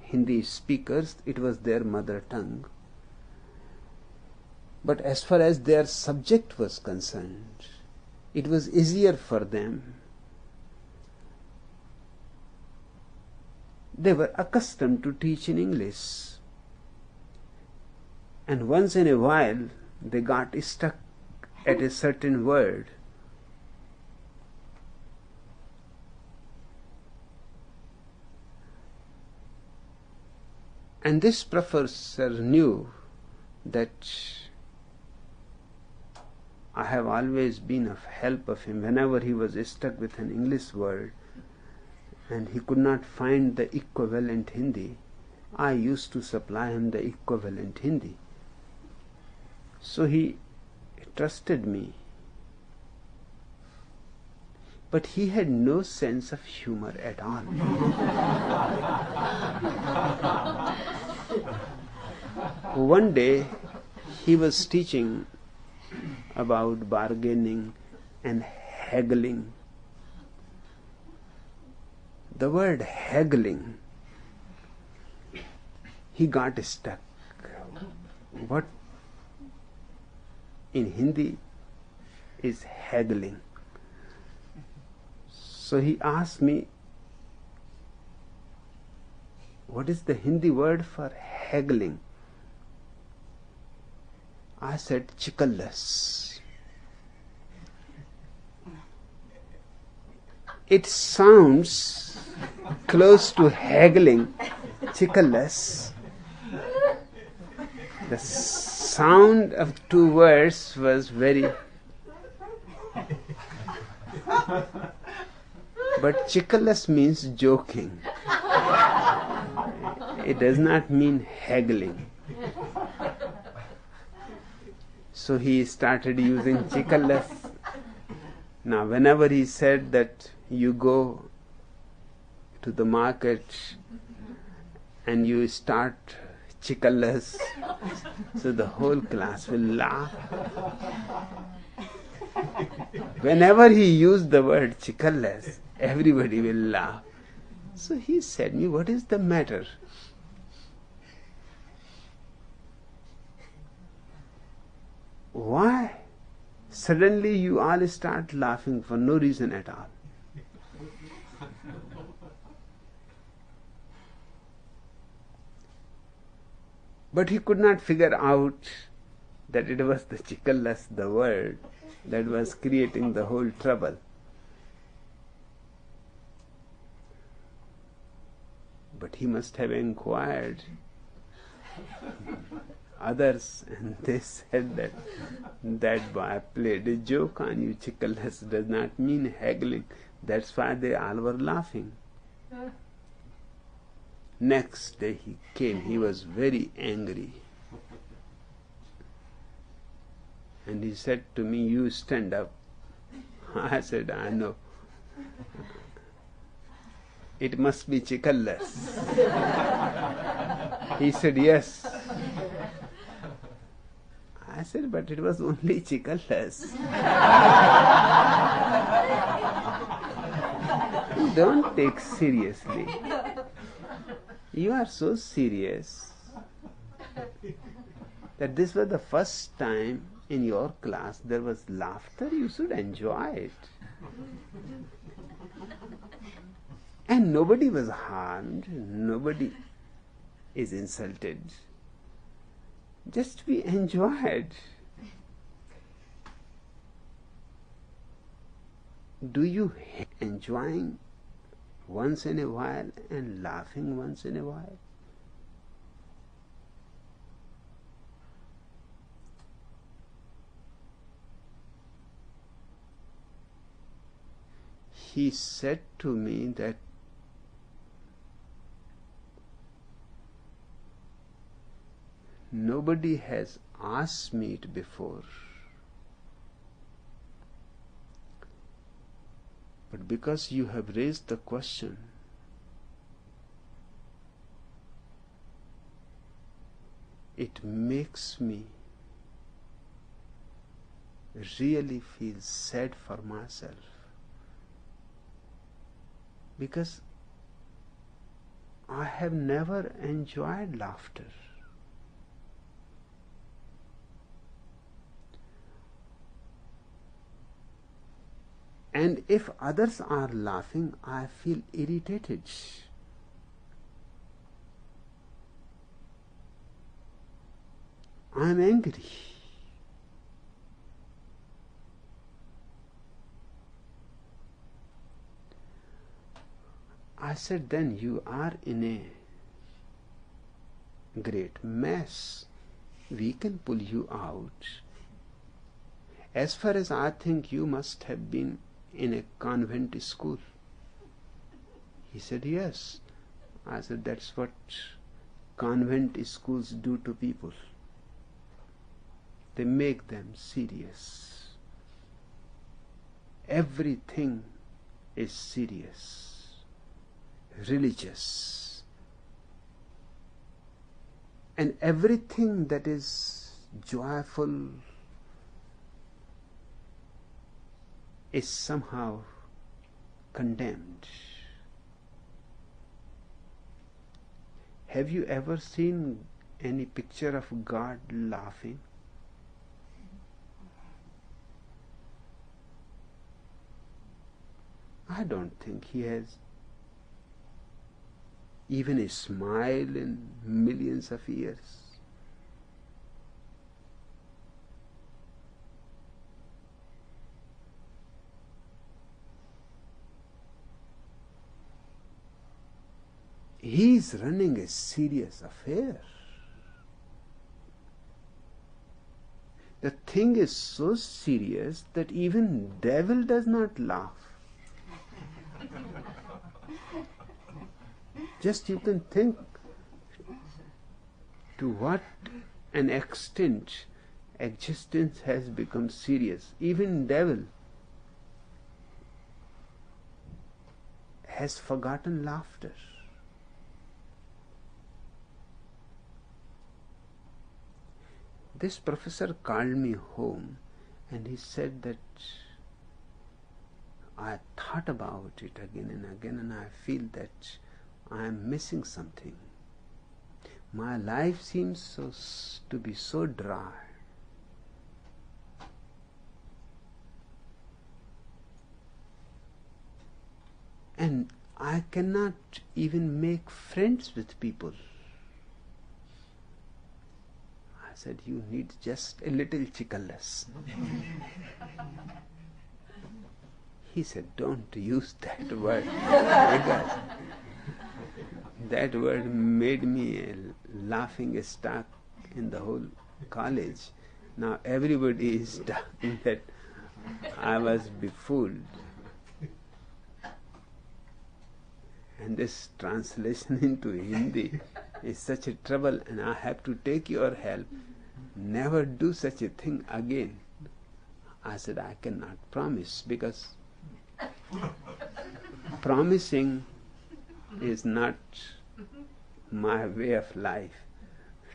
Hindi speakers, it was their mother tongue. But as far as their subject was concerned, it was easier for them. They were accustomed to teach in English, and once in a while they got stuck at a certain word. And this professor knew that I have always been of help of him whenever he was stuck with an English word and he could not find the equivalent Hindi. I used to supply him the equivalent Hindi. So he trusted me. But he had no sense of humor at all. One day he was teaching about bargaining and haggling. The word haggling, he got stuck. What in Hindi is haggling? So he asked me, what is the Hindi word for haggling? I said, chikallas. It sounds close to haggling, chikallas. The sound of two words was very... But chikallas means joking. It does not mean haggling. So he started using chikallas. Now whenever he said that you go to the market and you start chikallas, so the whole class will laugh. Whenever he used the word chikallas, everybody will laugh. So he said me, what is the matter? Why suddenly you all start laughing for no reason at all? But he could not figure out that it was the chikallas, the word, that was creating the whole trouble. But he must have inquired others, and they said that boy played a joke on you. Chikallas does not mean haggling. That's why they all were laughing. Next day he came, he was very angry. And he said to me, you stand up. I said, I know. It must be chikallas. He said, yes. I said, but it was only chikallas. Don't take seriously. You are so serious that this was the first time in your class there was laughter. You should enjoy it. And nobody was harmed, nobody is insulted. Just we enjoyed. Do you hate enjoying once in a while and laughing once in a while? He said to me that nobody has asked me it before, but because you have raised the question, it makes me really feel sad for myself, because I have never enjoyed laughter. And if others are laughing, I feel irritated. I am angry. I said, then you are in a great mess. We can pull you out. As far as I think, you must have been in a convent school. He said, yes. I said, that's what convent schools do to people. They make them serious. Everything is serious, religious. And everything that is joyful is somehow condemned. Have you ever seen any picture of God laughing? I don't think he has even a smile in millions of years. He is running a serious affair. The thing is so serious that even devil does not laugh. Just you can think to what an extent existence has become serious. Even devil has forgotten laughter. This professor called me home and he said that I thought about it again and I feel that I am missing something. My life seems to be so dry. And I cannot even make friends with people. I said, you need just a little chickalness. He said, don't use that word, because that word made me a laughing stock in the whole college. Now everybody is talking that I was befooled. And this translation into Hindi is such a trouble, and I have to take your help. Never do such a thing again. I said, I cannot promise, because promising is not my way of life.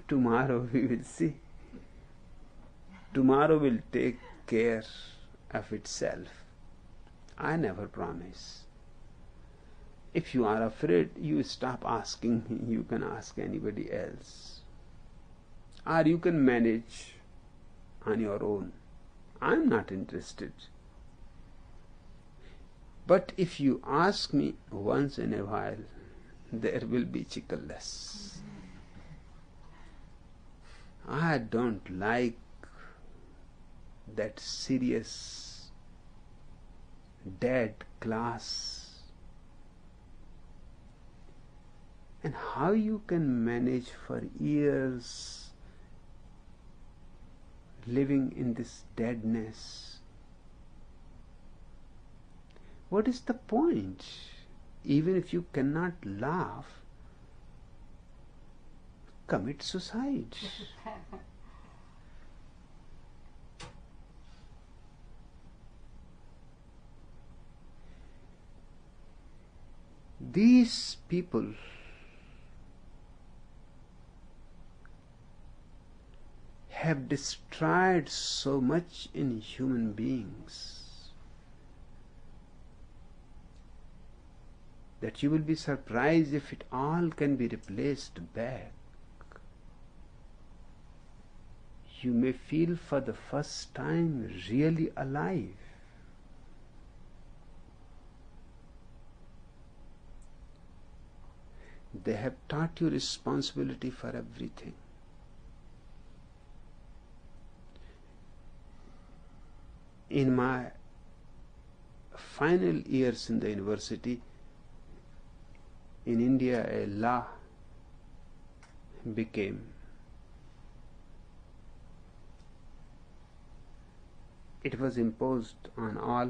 Tomorrow we will see. Tomorrow will take care of itself. I never promise. If you are afraid, you stop asking me. You can ask anybody else. Or you can manage on your own. I am not interested. But if you ask me once in a while, there will be chickless. I don't like that serious, dead class. And how you can manage for years living in this deadness? What is the point? Even if you cannot laugh, commit suicide. These people have destroyed so much in human beings that you will be surprised if it all can be replaced back. You may feel for the first time really alive. They have taught you responsibility for everything. In my final years in the university, in India, a law became it was imposed on all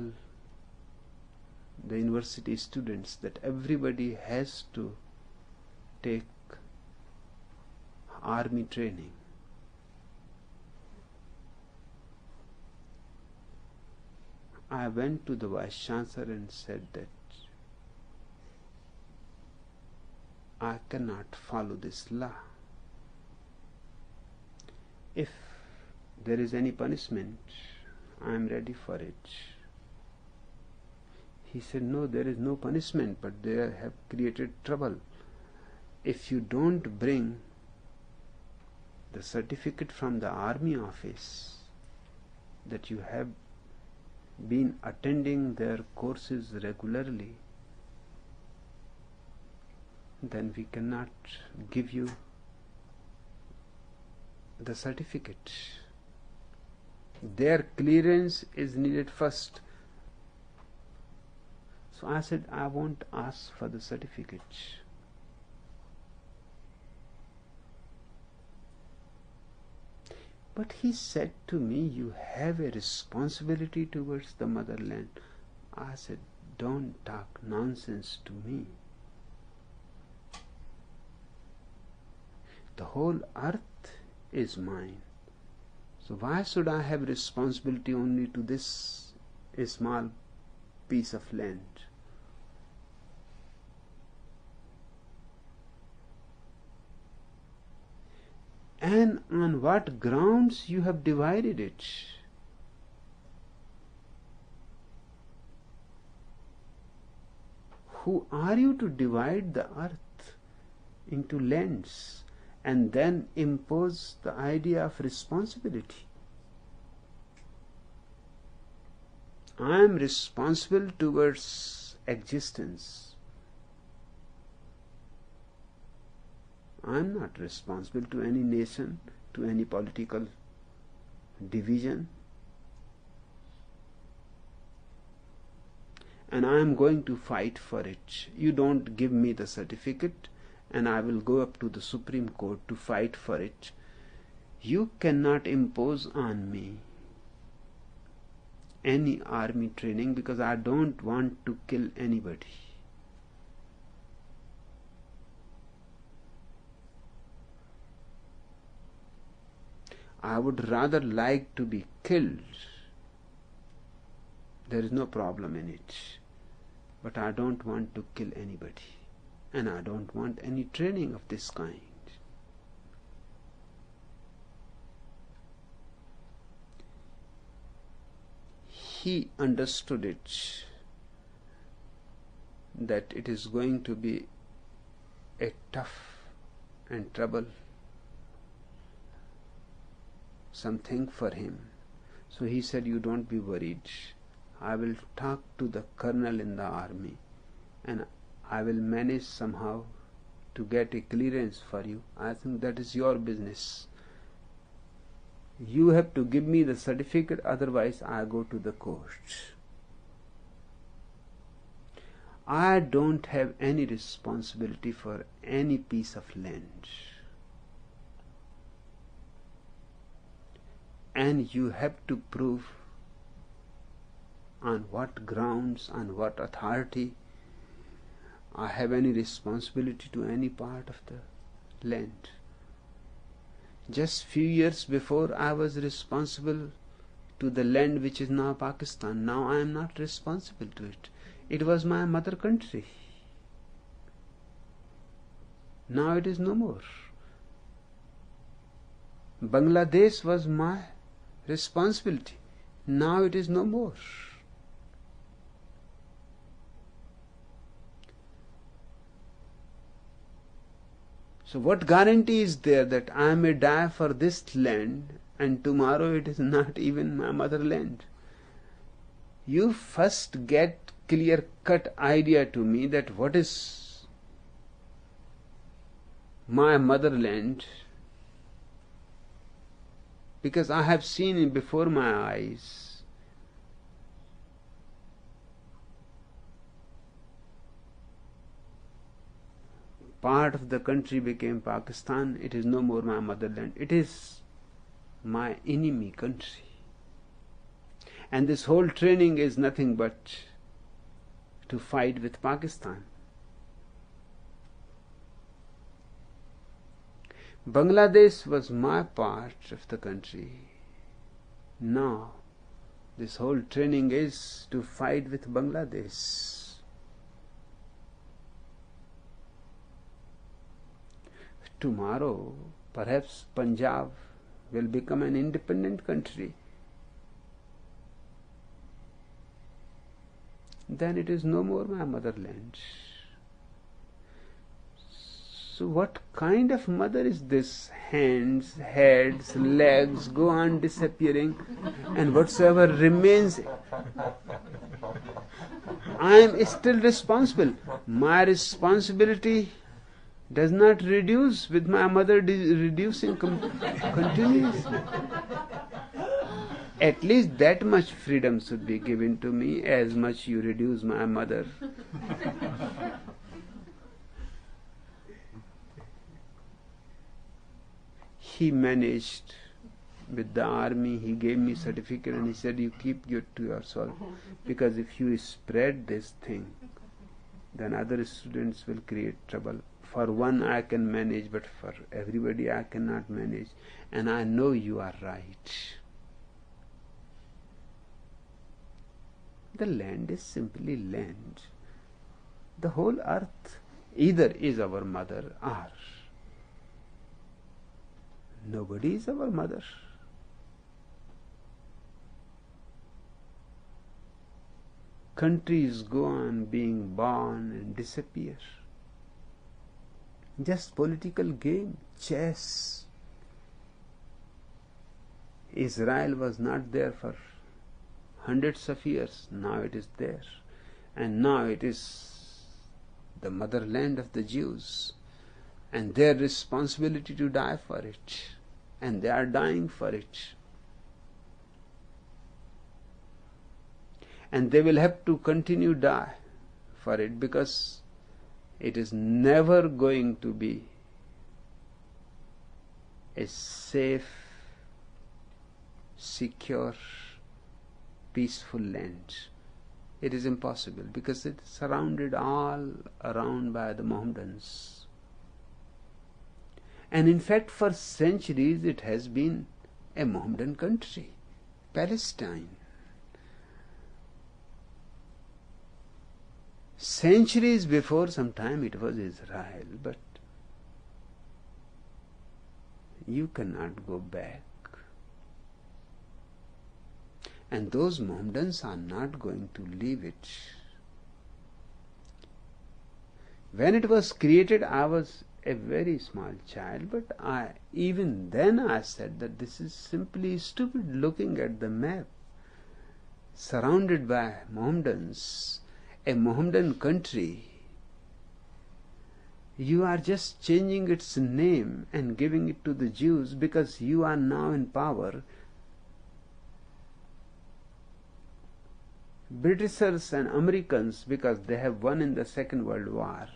the university students that everybody has to take army training. I went to the Vice Chancellor and said that I cannot follow this law. If there is any punishment, I am ready for it. He said, no, there is no punishment, but they have created trouble. If you don't bring the certificate from the army office that you have been attending their courses regularly, then we cannot give you the certificate. Their clearance is needed first. So I said, I won't ask for the certificate. But he said to me, you have a responsibility towards the motherland. I said, don't talk nonsense to me. The whole earth is mine. So why should I have responsibility only to this small piece of land? And on what grounds you have divided it? Who are you to divide the earth into lands and then impose the idea of responsibility? I am responsible towards existence. I am not responsible to any nation, to any political division. And I am going to fight for it. You don't give me the certificate, and I will go up to the Supreme Court to fight for it. You cannot impose on me any army training because I don't want to kill anybody. I would rather like to be killed. There is no problem in it. But I don't want to kill anybody. And I don't want any training of this kind. He understood it, that it is going to be a tough and trouble something for him. So he said, you don't be worried. I will talk to the colonel in the army and I will manage somehow to get a clearance for you. I think that is your business. You have to give me the certificate, otherwise I go to the court. I don't have any responsibility for any piece of land. And you have to prove on what grounds, on what authority I have any responsibility to any part of the land. Just few years before I was responsible to the land which is now Pakistan. Now I am not responsible to it. It was my mother country. Now it is no more. Bangladesh was my responsibility. Now it is no more. So what guarantee is there that I may die for this land and tomorrow it is not even my motherland? You first get clear-cut idea to me that what is my motherland, because I have seen it before my eyes. Part of the country became Pakistan. It is no more my motherland. It is my enemy country. And this whole training is nothing but to fight with Pakistan. Bangladesh was my part of the country. Now, this whole training is to fight with Bangladesh. Tomorrow, perhaps Punjab will become an independent country. Then it is no more my motherland. So what kind of mother is this? Hands, heads, legs go on disappearing, and whatsoever remains, I am still responsible. My responsibility does not reduce with my mother reducing continuously. At least that much freedom should be given to me, as much you reduce my mother. He managed with the army. He gave me certificate and he said, you keep it to yourself, because if you spread this thing, then other students will create trouble. For one I can manage, but for everybody I cannot manage. And I know you are right. The land is simply land. The whole earth either is our mother or nobody is our mother. Countries go on being born and disappear. Just political game, chess. Israel was not there for hundreds of years. Now it is there. And now it is the motherland of the Jews. And their responsibility to die for it. And they are dying for it. And they will have to continue die for it, because it is never going to be a safe, secure, peaceful land. It is impossible, because it is surrounded all around by the Mohammedans. And in fact, for centuries it has been a Mohammedan country, Palestine. Centuries before, some time it was Israel, but you cannot go back. And those Mohammedans are not going to leave it. When it was created, I was a very small child, but even then I said that this is simply stupid, looking at the map. surrounded by Mohammedans, a Mohammedan country, you are just changing its name and giving it to the Jews because you are now in power. Britishers and Americans, because they have won in the Second World War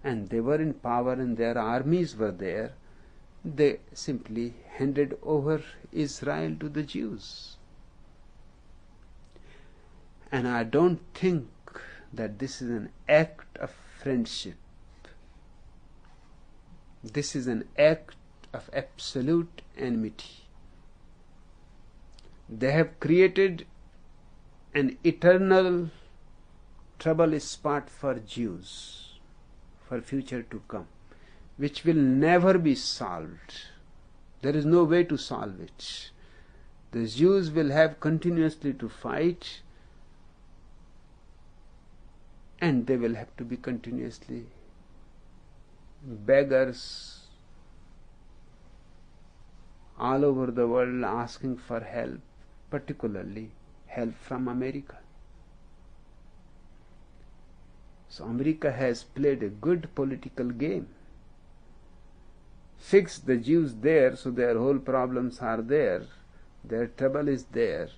and they were in power and their armies were there, they simply handed over Israel to the Jews. And I don't think that this is an act of friendship. This is an act of absolute enmity. They have created an eternal trouble spot for Jews for future to come, which will never be solved. There is no way to solve it. The Jews will have continuously to fight, and they will have to be continuously beggars all over the world asking for help, particularly help from America. So America has played a good political game. Fixed the Jews there, so their whole problems are there. Their trouble is there.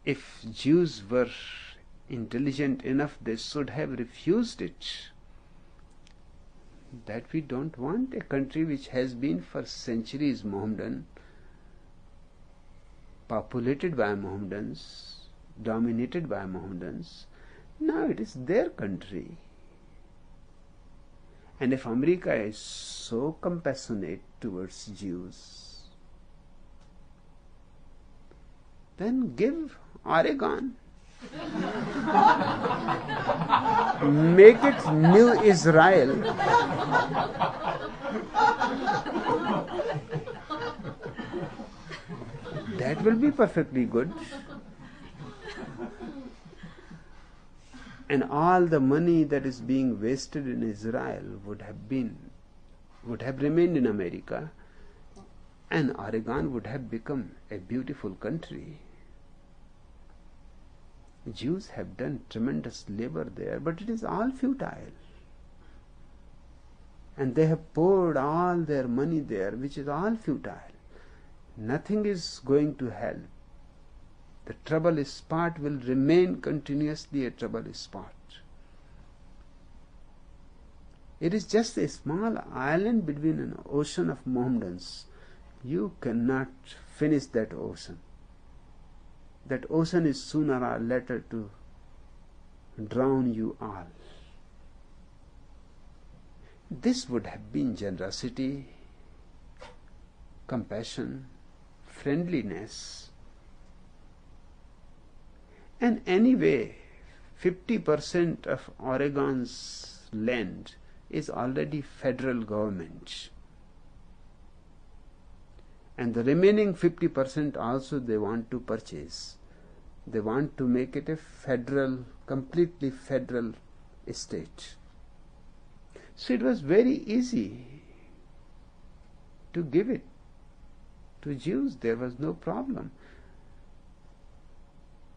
If Jews were intelligent enough, they should have refused it. That we don't want a country which has been for centuries Mohammedan, populated by Mohammedans, dominated by Mohammedans. Now it is their country. And if America is so compassionate towards Jews, then give Oregon. Make it New Israel. That will be perfectly good. And all the money that is being wasted in Israel would have remained in America, and Oregon would have become a beautiful country. Jews have done tremendous labor there, but it is all futile. And they have poured all their money there, which is all futile. Nothing is going to help. The trouble spot will remain continuously a trouble spot. It is just a small island between an ocean of Mohammedans. You cannot finish that ocean. That ocean is sooner or later to drown you all. This would have been generosity, compassion, friendliness. And anyway, 50% of Oregon's land is already federal government. And the remaining 50% also they want to purchase. They want to make it a federal, completely federal state. So it was very easy to give it to Jews. There was no problem.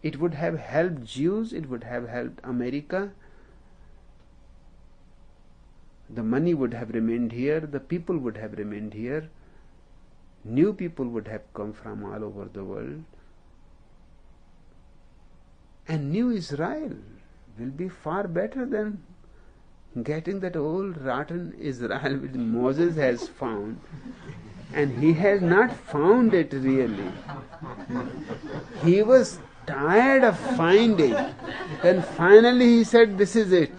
It would have helped Jews, it would have helped America. The money would have remained here, the people would have remained here. New people would have come from all over the world. And New Israel will be far better than getting that old rotten Israel which Moses has found. And he has not found it really. He was tired of finding. Then finally he said, this is it.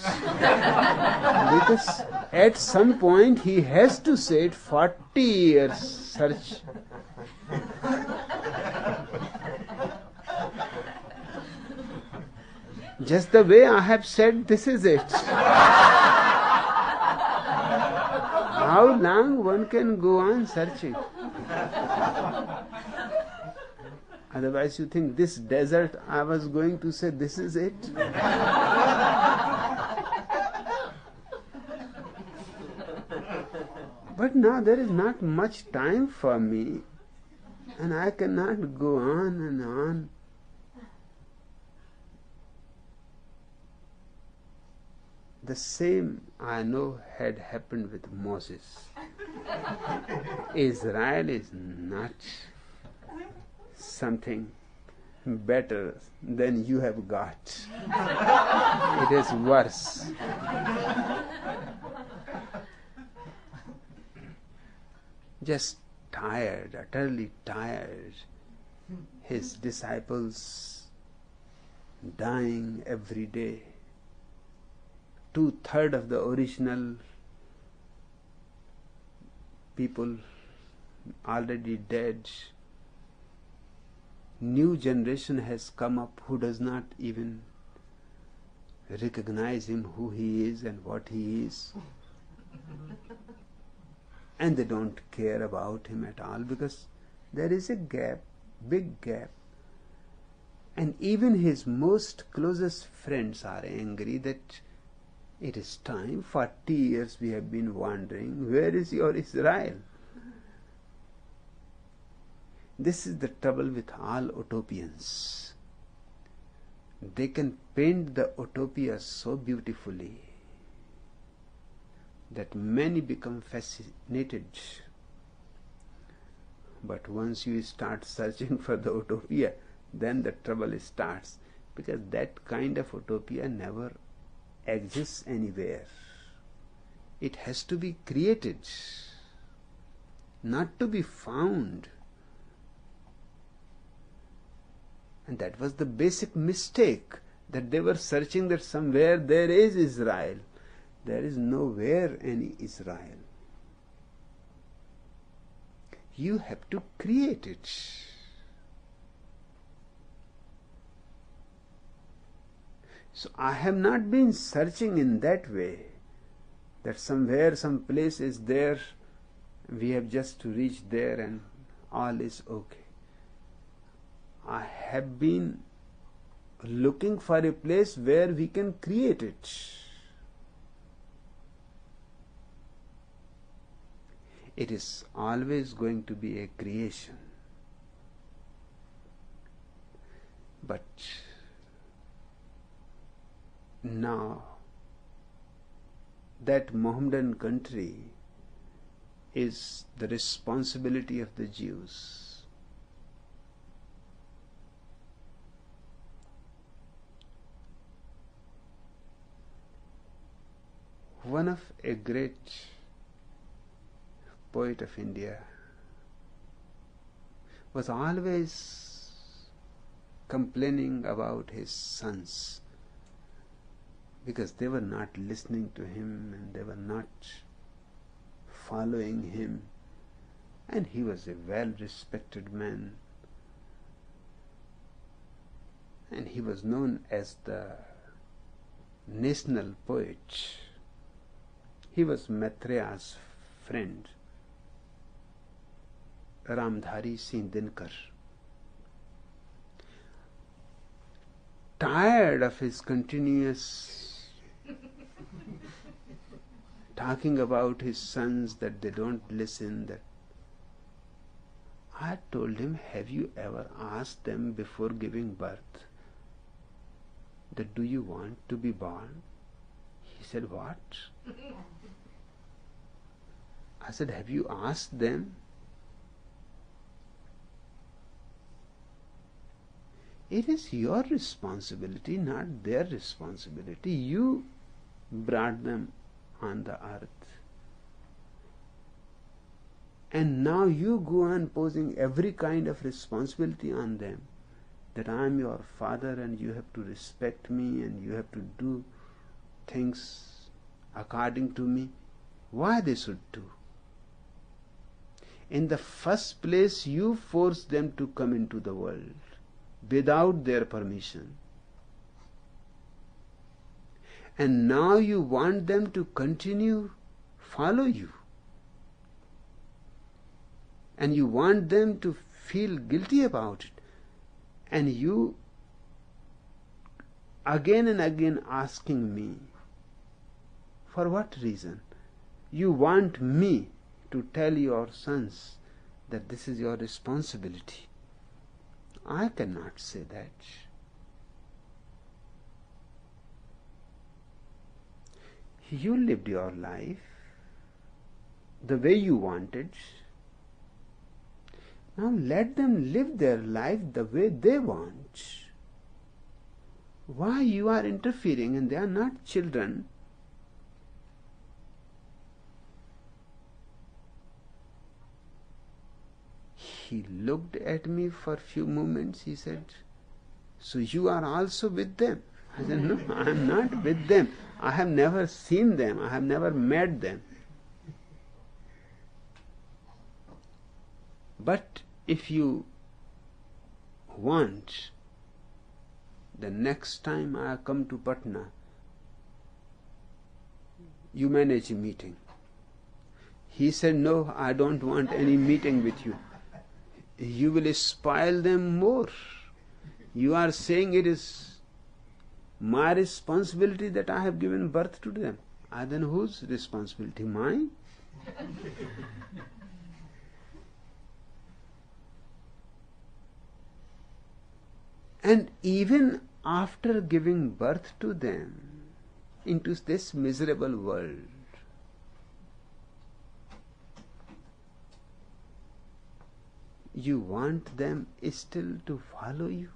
Because at some point he has to say it, 40 years search. Just the way I have said, this is it. How long one can go on searching? Otherwise you think this desert, I was going to say, this is it. now there is not much time for me, and I cannot go on and on. The same, I know, had happened with Moses. Israel is not something better than you have got. It is worse. Just tired, utterly tired. His disciples dying every day. 2/3 of the original people already dead. New generation has come up who does not even recognize him, who he is and what he is. And they don't care about him at all, because there is a gap, big gap. And even his most closest friends are angry that it is time. 40 years we have been wandering. Where is your Israel? This is the trouble with all utopians. They can paint the utopia so beautifully that many become fascinated. But once you start searching for the utopia, then the trouble starts, because that kind of utopia never exists anywhere. It has to be created, not to be found. And that was the basic mistake, that they were searching that somewhere there is Israel. There is nowhere any Israel. You have to create it. So I have not been searching in that way, that somewhere, some place is there, we have just to reach there and all is okay. I have been looking for a place where we can create it. It is always going to be a creation. But now that Mohammedan country is the responsibility of the Jews. One of a great poet of India was always complaining about his sons, because they were not listening to him and they were not following him. And he was a well-respected man, and he was known as the national poet. He was Maitreya's friend, Ramdhari Singh Dinkar. Tired of his continuous talking about his sons, that they don't listen, that I told him, have you ever asked them before giving birth that do you want to be born? He said, what? I said, have you asked them? It is your responsibility, not their responsibility. You brought them on the earth. And now you go on posing every kind of responsibility on them, that I am your father and you have to respect me and you have to do things according to me. Why they should do? In the first place, you force them to come into the world without their permission. And now you want them to continue follow you. And you want them to feel guilty about it. And you again and again asking me, for what reason? You want me to tell your sons that this is your responsibility. I cannot say that. You lived your life the way you wanted. Now let them live their life the way they want. Why you are interfering, and they are not children? He looked at me for a few moments. He said, "So you are also with them?" I said, "No, I am not with them. I have never seen them. I have never met them. But if you want, the next time I come to Patna, you manage a meeting." He said, "No, I don't want any meeting with you. You will spoil them more. You are saying it is my responsibility that I have given birth to them. Then whose responsibility? Mine?" And even after giving birth to them into this miserable world, you want them still to follow you?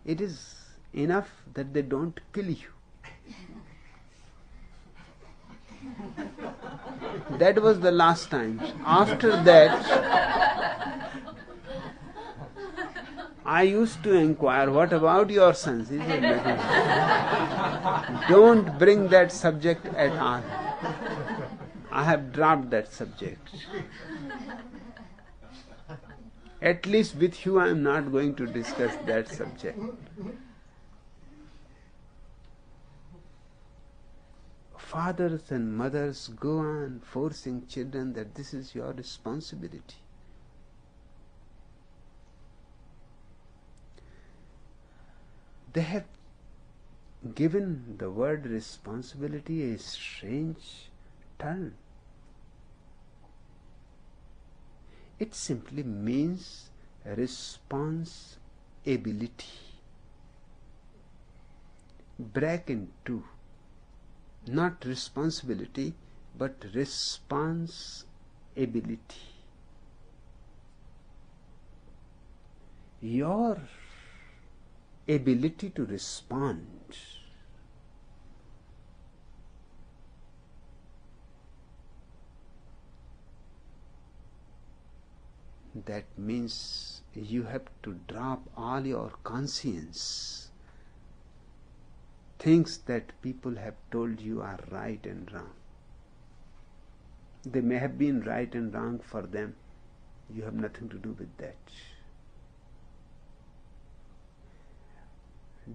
It is enough that they don't kill you. That was the last time. After that, I used to inquire, "What about your sons?" He said, "Don't bring that subject at all. I have dropped that subject. At least with you I am not going to discuss that subject." Fathers and mothers go on forcing children that this is your responsibility. They have given the word responsibility a strange turn. It simply means responsibility. Break in two. Not responsibility, but responsibility. Your ability to respond, that means you have to drop all your conscience, things that people have told you are right and wrong. They may have been right and wrong for them. You have nothing to do with that.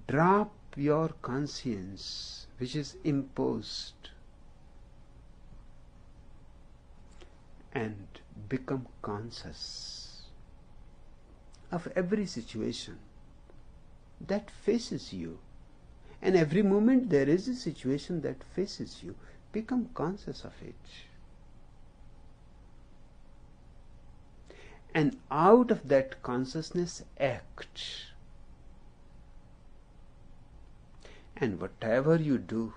Drop your conscience, which is imposed, and become conscious of every situation that faces you. And every moment there is a situation that faces you. Become conscious of it. And out of that consciousness, act. And whatever you do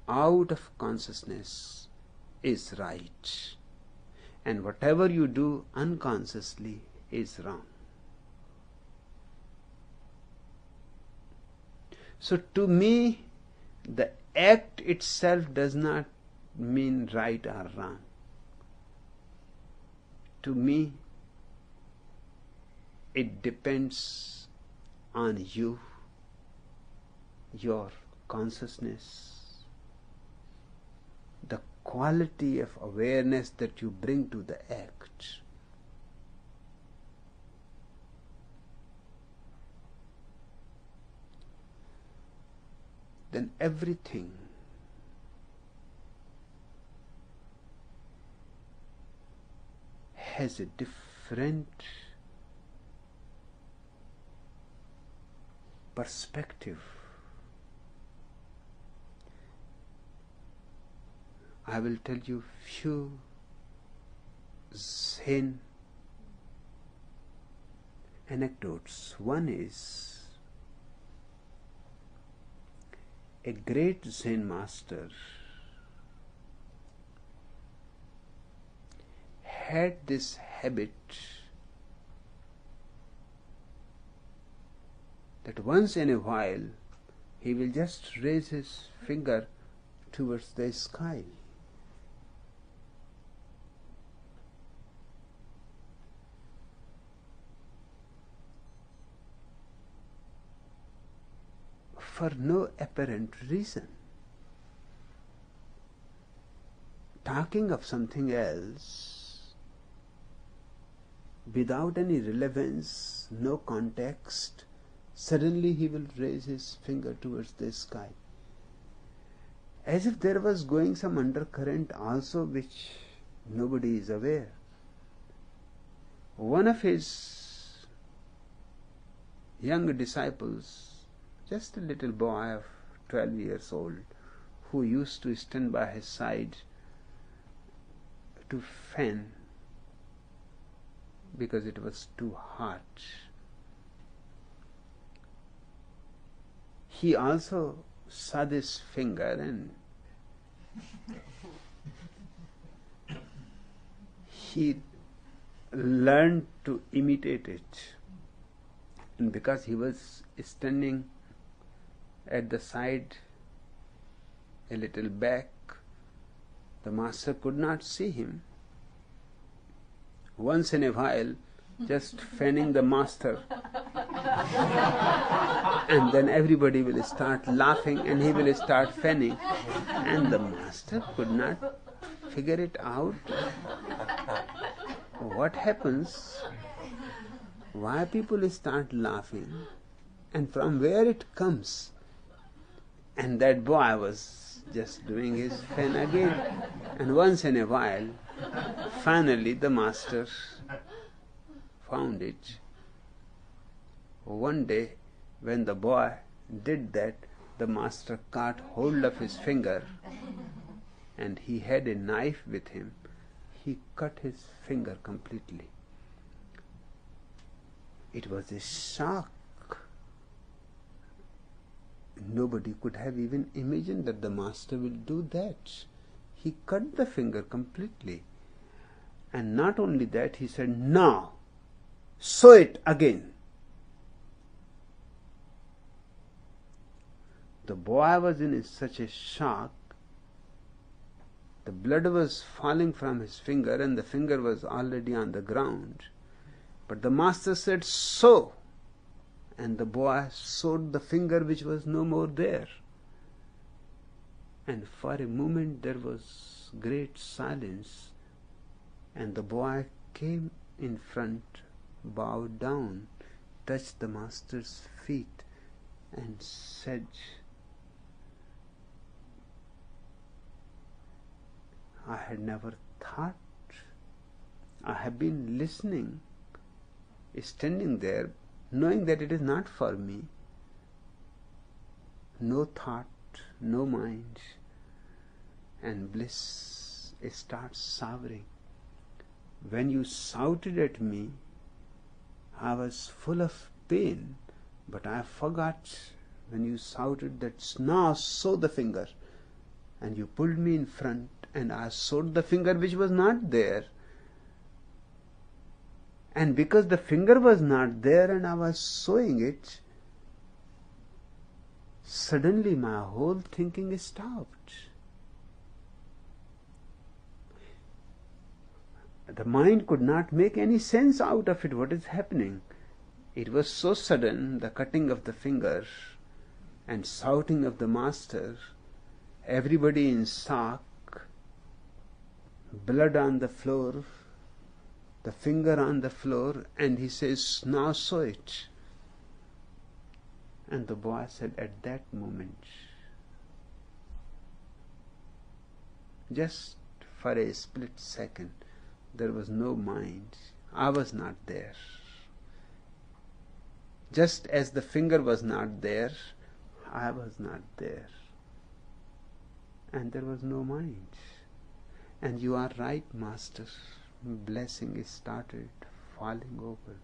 out of consciousness is right. And whatever you do unconsciously is wrong. So to me, the act itself does not mean right or wrong. To me, it depends on you, your consciousness, the quality of awareness that you bring to the act. Then everything has a different perspective. I will tell you few Zen anecdotes. One is a great Zen master had this habit that once in a while he will just raise his finger towards the sky. For no apparent reason. Talking of something else, without any relevance, no context, suddenly he will raise his finger towards the sky. As if there was going some undercurrent also which nobody is aware. One of his young disciples, just a little boy of 12 years old, who used to stand by his side to fan because it was too hot. He also saw this finger and he learned to imitate it. And because he was standing at the side, a little back, the master could not see him. Once in a while, just fanning the master, and then everybody will start laughing and he will start fanning, and the master could not figure it out. What happens? Why people start laughing and from where it comes? And that boy was just doing his fan again. And once in a while, finally the master found it. One day, when the boy did that, the master caught hold of his finger and he had a knife with him. He cut his finger completely. It was a shock. Nobody could have even imagined that the master will do that. He cut the finger completely. And not only that, he said, "Now, sew it again." The boy was in such a shock. The blood was falling from his finger and the finger was already on the ground. But the master said, "Sew." And the boy sewed the finger which was no more there. And for a moment there was great silence. And the boy came in front, bowed down, touched the master's feet and said, "I had never thought. I have been listening, standing there, knowing that it is not for me. No thought, no mind, and bliss starts sovereign. When you shouted at me, I was full of pain, but I forgot when you shouted that, 'Now sew the finger,' and you pulled me in front and I sewed the finger which was not there. And because the finger was not there and I was sewing it, suddenly my whole thinking stopped. The mind could not make any sense out of it, what is happening. It was so sudden, the cutting of the finger and shouting of the master, everybody in shock, blood on the floor, the finger on the floor, and he says, "Now sew it." And the boy said, at that moment, just for a split second, there was no mind. I was not there. Just as the finger was not there, I was not there. And there was no mind. And you are right, Master. Blessing started falling over.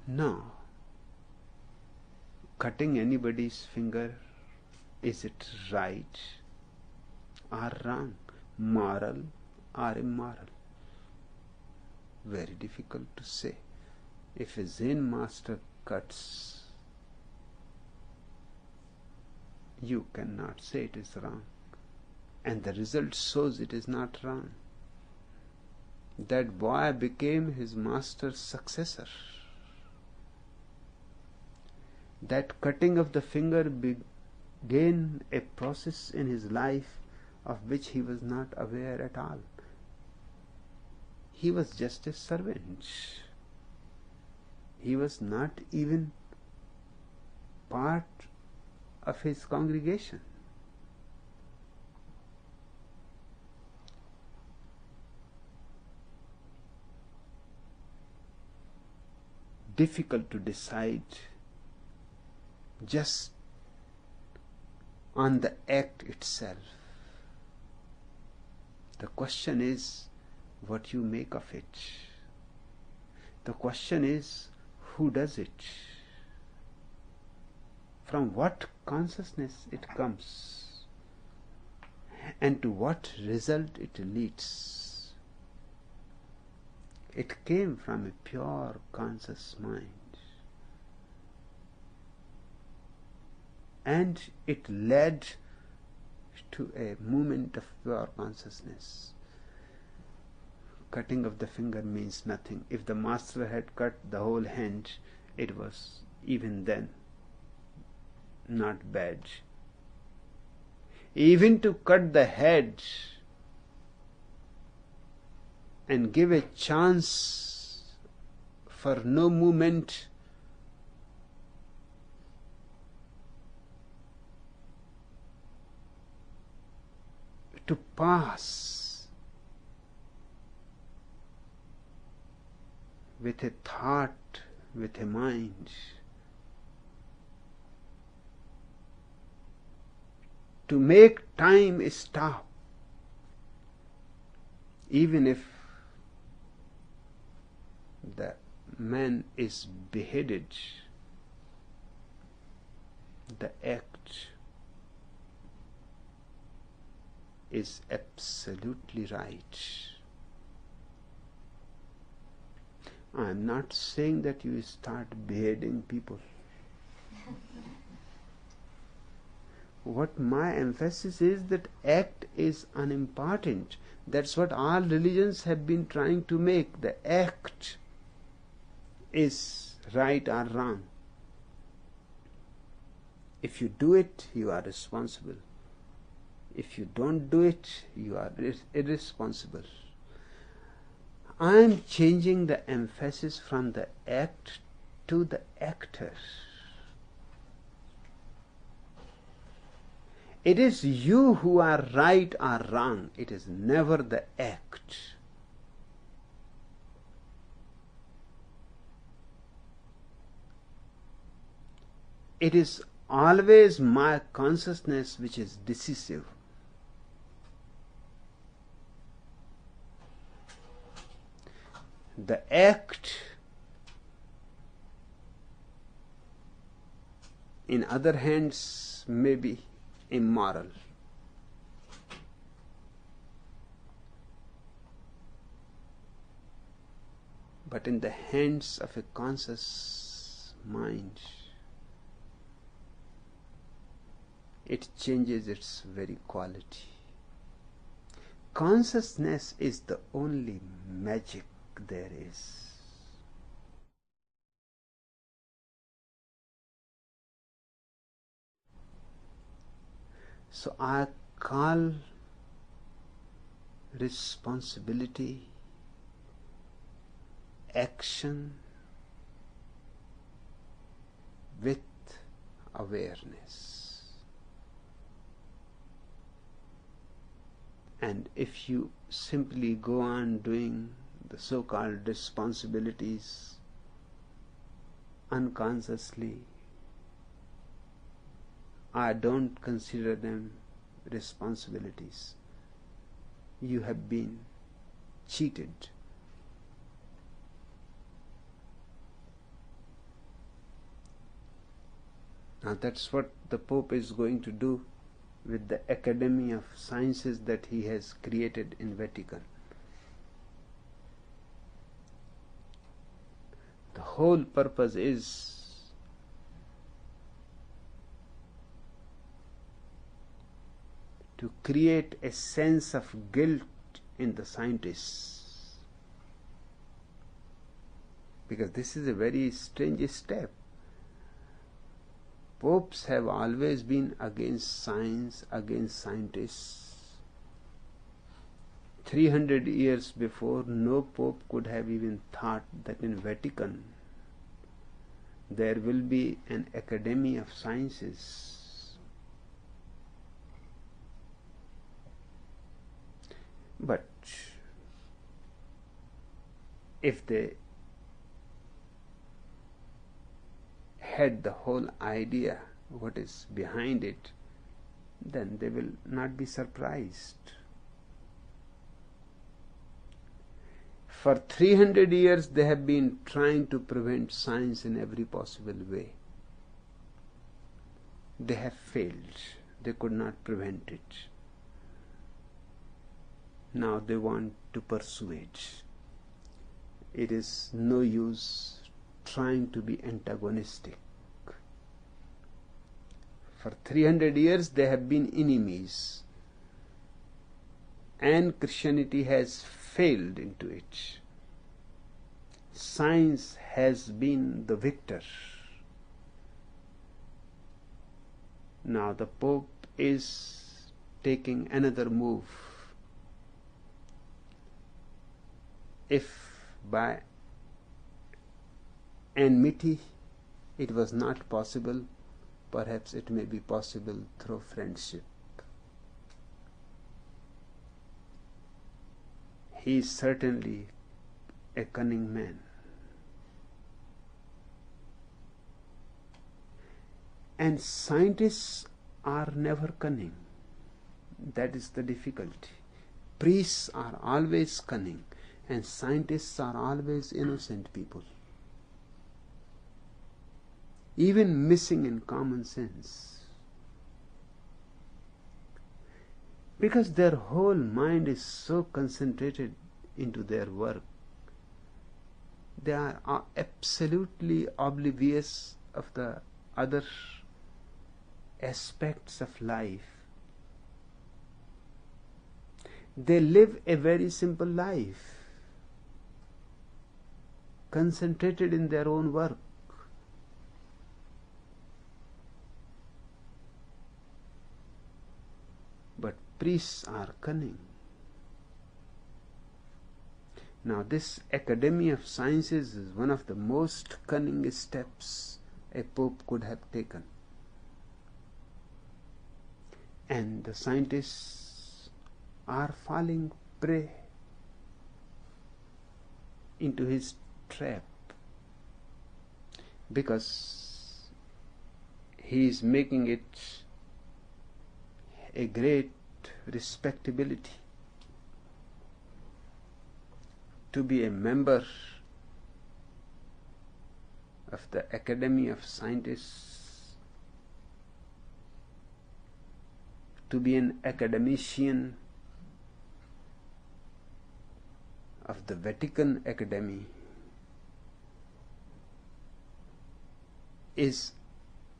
Now, cutting anybody's finger, is it right or wrong? Moral or immoral? Very difficult to say. If a Zen master cuts, you cannot say it is wrong. And the result shows it is not wrong. That boy became his master's successor. That cutting of the finger began a process in his life of which he was not aware at all. He was just a servant. He was not even part of his congregation. Difficult to decide just on the act itself. The question is what you make of it. The question is who does it, from what consciousness it comes, and to what result it leads. It came from a pure conscious mind, and it led to a movement of pure consciousness. Cutting of the finger means nothing. If the master had cut the whole hand, it was even then not bad. Even to cut the head and give a chance for no movement to pass with a thought, with a mind, to make time stop, even if the man is beheaded, the act is absolutely right. I am not saying that you start beheading people. What my emphasis is that act is unimportant. That's what all religions have been trying to make. The act is right or wrong. If you do it, you are responsible. If you don't do it, you are irresponsible. I am changing the emphasis from the act to the actor. It is you who are right or wrong. It is never the act. It is always my consciousness which is decisive. The act, in other hands, may be immoral. But in the hands of a conscious mind, it changes its very quality. Consciousness is the only magic there is. So I call responsibility, action with awareness. And if you simply go on doing the so-called responsibilities unconsciously, I don't consider them responsibilities. You have been cheated. Now that's what the Pope is going to do with the Academy of Sciences that he has created in Vatican. The whole purpose is to create a sense of guilt in the scientists, because this is a very strange step. Popes have always been against science, against scientists. 300 years before, no pope could have even thought that in Vatican there will be an Academy of Sciences. But if they had the whole idea what is behind it, then they will not be surprised. For 300 years they have been trying to prevent science in every possible way. They have failed. They could not prevent it. Now they want to persuade. It is no use trying to be antagonistic. For 300 years they have been enemies, and Christianity has failed into it. Science has been the victor. Now the Pope is taking another move. If by enmity it was not possible, perhaps it may be possible through friendship. He is certainly a cunning man. And scientists are never cunning. That is the difficulty. Priests are always cunning, and scientists are always innocent people, even missing in common sense, because their whole mind is so concentrated into their work. They are absolutely oblivious of the other aspects of life. They live a very simple life, concentrated in their own work. But priests are cunning. Now this Academy of Sciences is one of the most cunning steps a pope could have taken. And the scientists are falling prey into his trap, because he is making it a great respectability to be a member of the Academy of Scientists, to be an academician of the Vatican Academy, is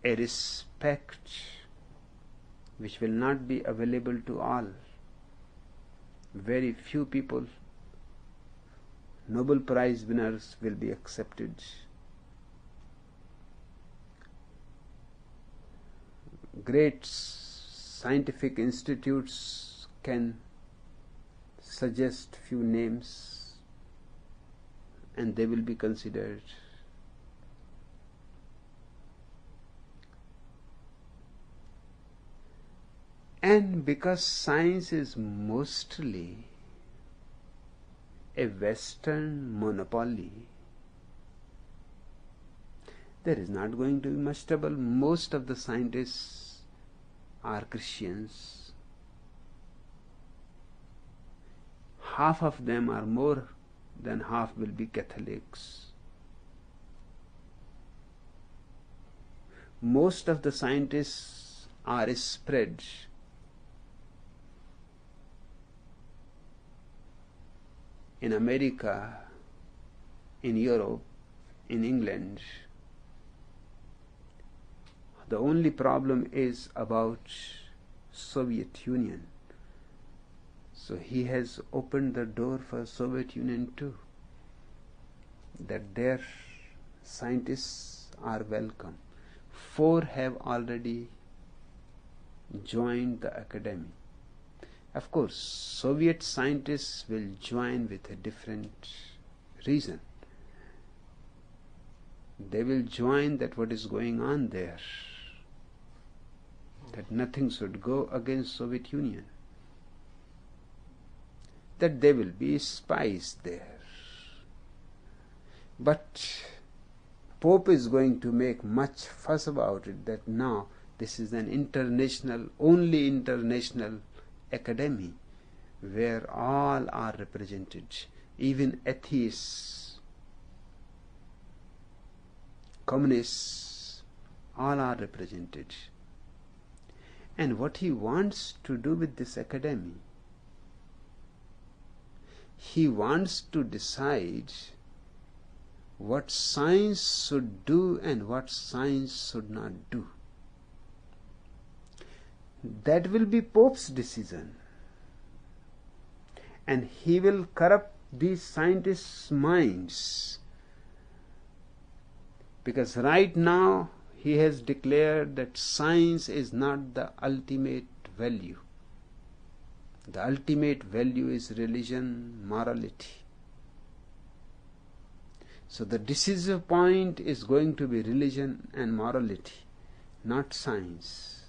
a respect which will not be available to all. Very few people, Nobel Prize winners, will be accepted. Great scientific institutes can suggest few names and they will be considered. And because science is mostly a Western monopoly, there is not going to be much trouble. Most of the scientists are Christians. half of them or more than half will be Catholics. Most of the scientists are spread in America, in Europe, in England. The only problem is about Soviet Union. So he has opened the door for Soviet Union too, that their scientists are welcome. 4 have already joined the academy. Of course, Soviet scientists will join with a different reason. They will join that what is going on there, that nothing should go against Soviet Union, that there will be spies there. But Pope is going to make much fuss about it, that now this is an international, only international academy where all are represented, even atheists, communists, all are represented. And what he wants to do with this academy, he wants to decide what science should do and what science should not do. That will be Pope's decision. And he will corrupt these scientists' minds. Because right now he has declared that science is not the ultimate value. The ultimate value is religion, morality. So the decisive point is going to be religion and morality, not science.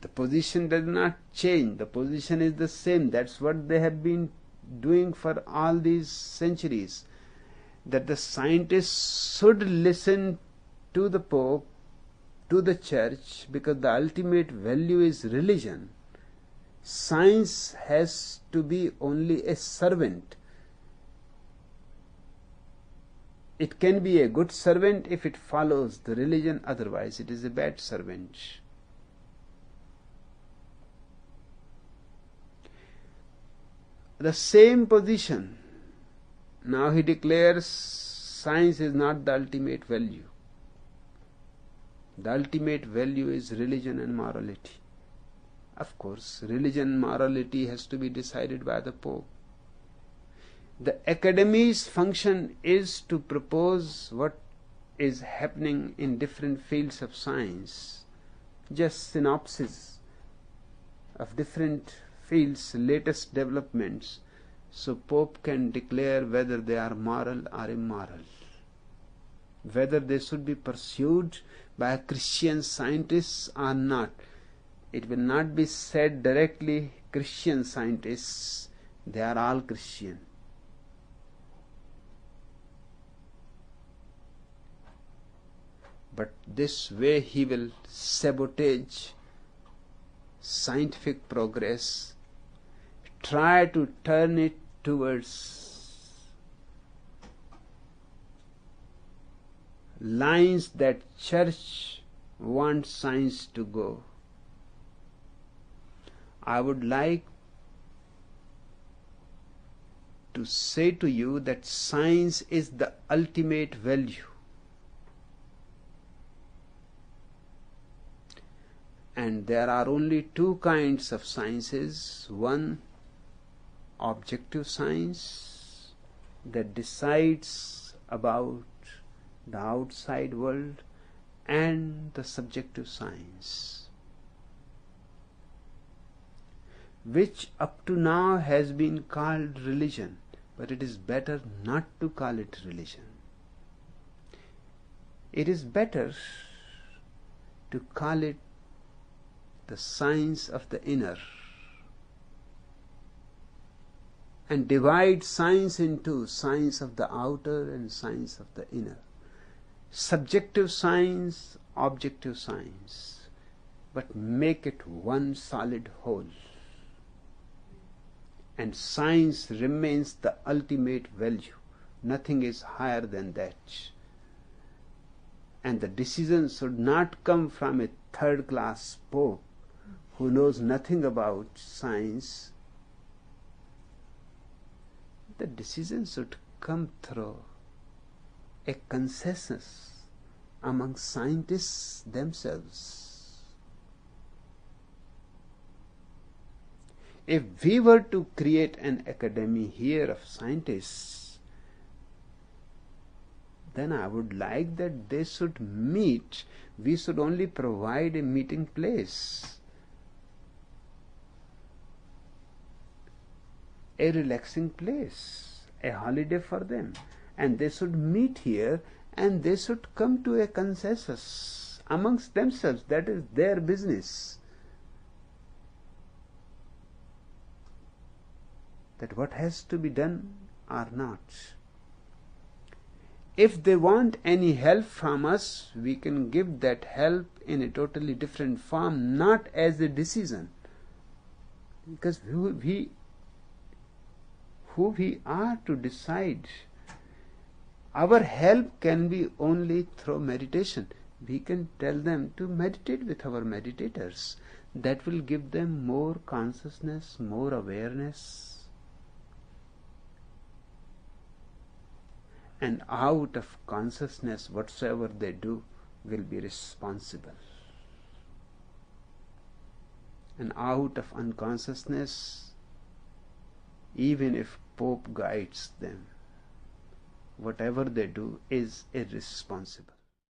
The position does not change. The position is the same. That's what they have been doing for all these centuries. That the scientists should listen to the Pope, to the Church, because the ultimate value is religion. Science has to be only a servant. It can be a good servant if it follows the religion, otherwise it is a bad servant. The same position, now he declares science is not the ultimate value. The ultimate value is religion and morality. Of course, religion and morality has to be decided by the Pope. The Academy's function is to propose what is happening in different fields of science, just synopsis of different fields, latest developments, so Pope can declare whether they are moral or immoral, whether they should be pursued by Christian scientists or not. It will not be said directly, Christian scientists, they are all Christian. But this way he will sabotage scientific progress, try to turn it towards lines that Church wants science to go. I would like to say to you that science is the ultimate value. And there are only 2 kinds of sciences. One, objective science that decides about the outside world, and the subjective science, which up to now has been called religion, but it is better not to call it religion. It is better to call it the science of the inner, and divide science into science of the outer and science of the inner. Subjective science, objective science. but make it one solid whole. And science remains the ultimate value. Nothing is higher than that. And the decision should not come from a third-class pope who knows nothing about science. The decision should come through a consensus among scientists themselves. If we were to create an academy here of scientists, then I would like that they should meet. We should only provide a meeting place, a relaxing place, a holiday for them, and they should meet here and they should come to a consensus amongst themselves. That is their business. That what has to be done or not. If they want any help from us, we can give that help in a totally different form, not as a decision. Because who we are to decide. Our help can be only through meditation. We can tell them to meditate with our meditators. That will give them more consciousness, more awareness. And out of consciousness, whatsoever they do will be responsible. And out of unconsciousness, even if Pope guides them, whatever they do is irresponsible.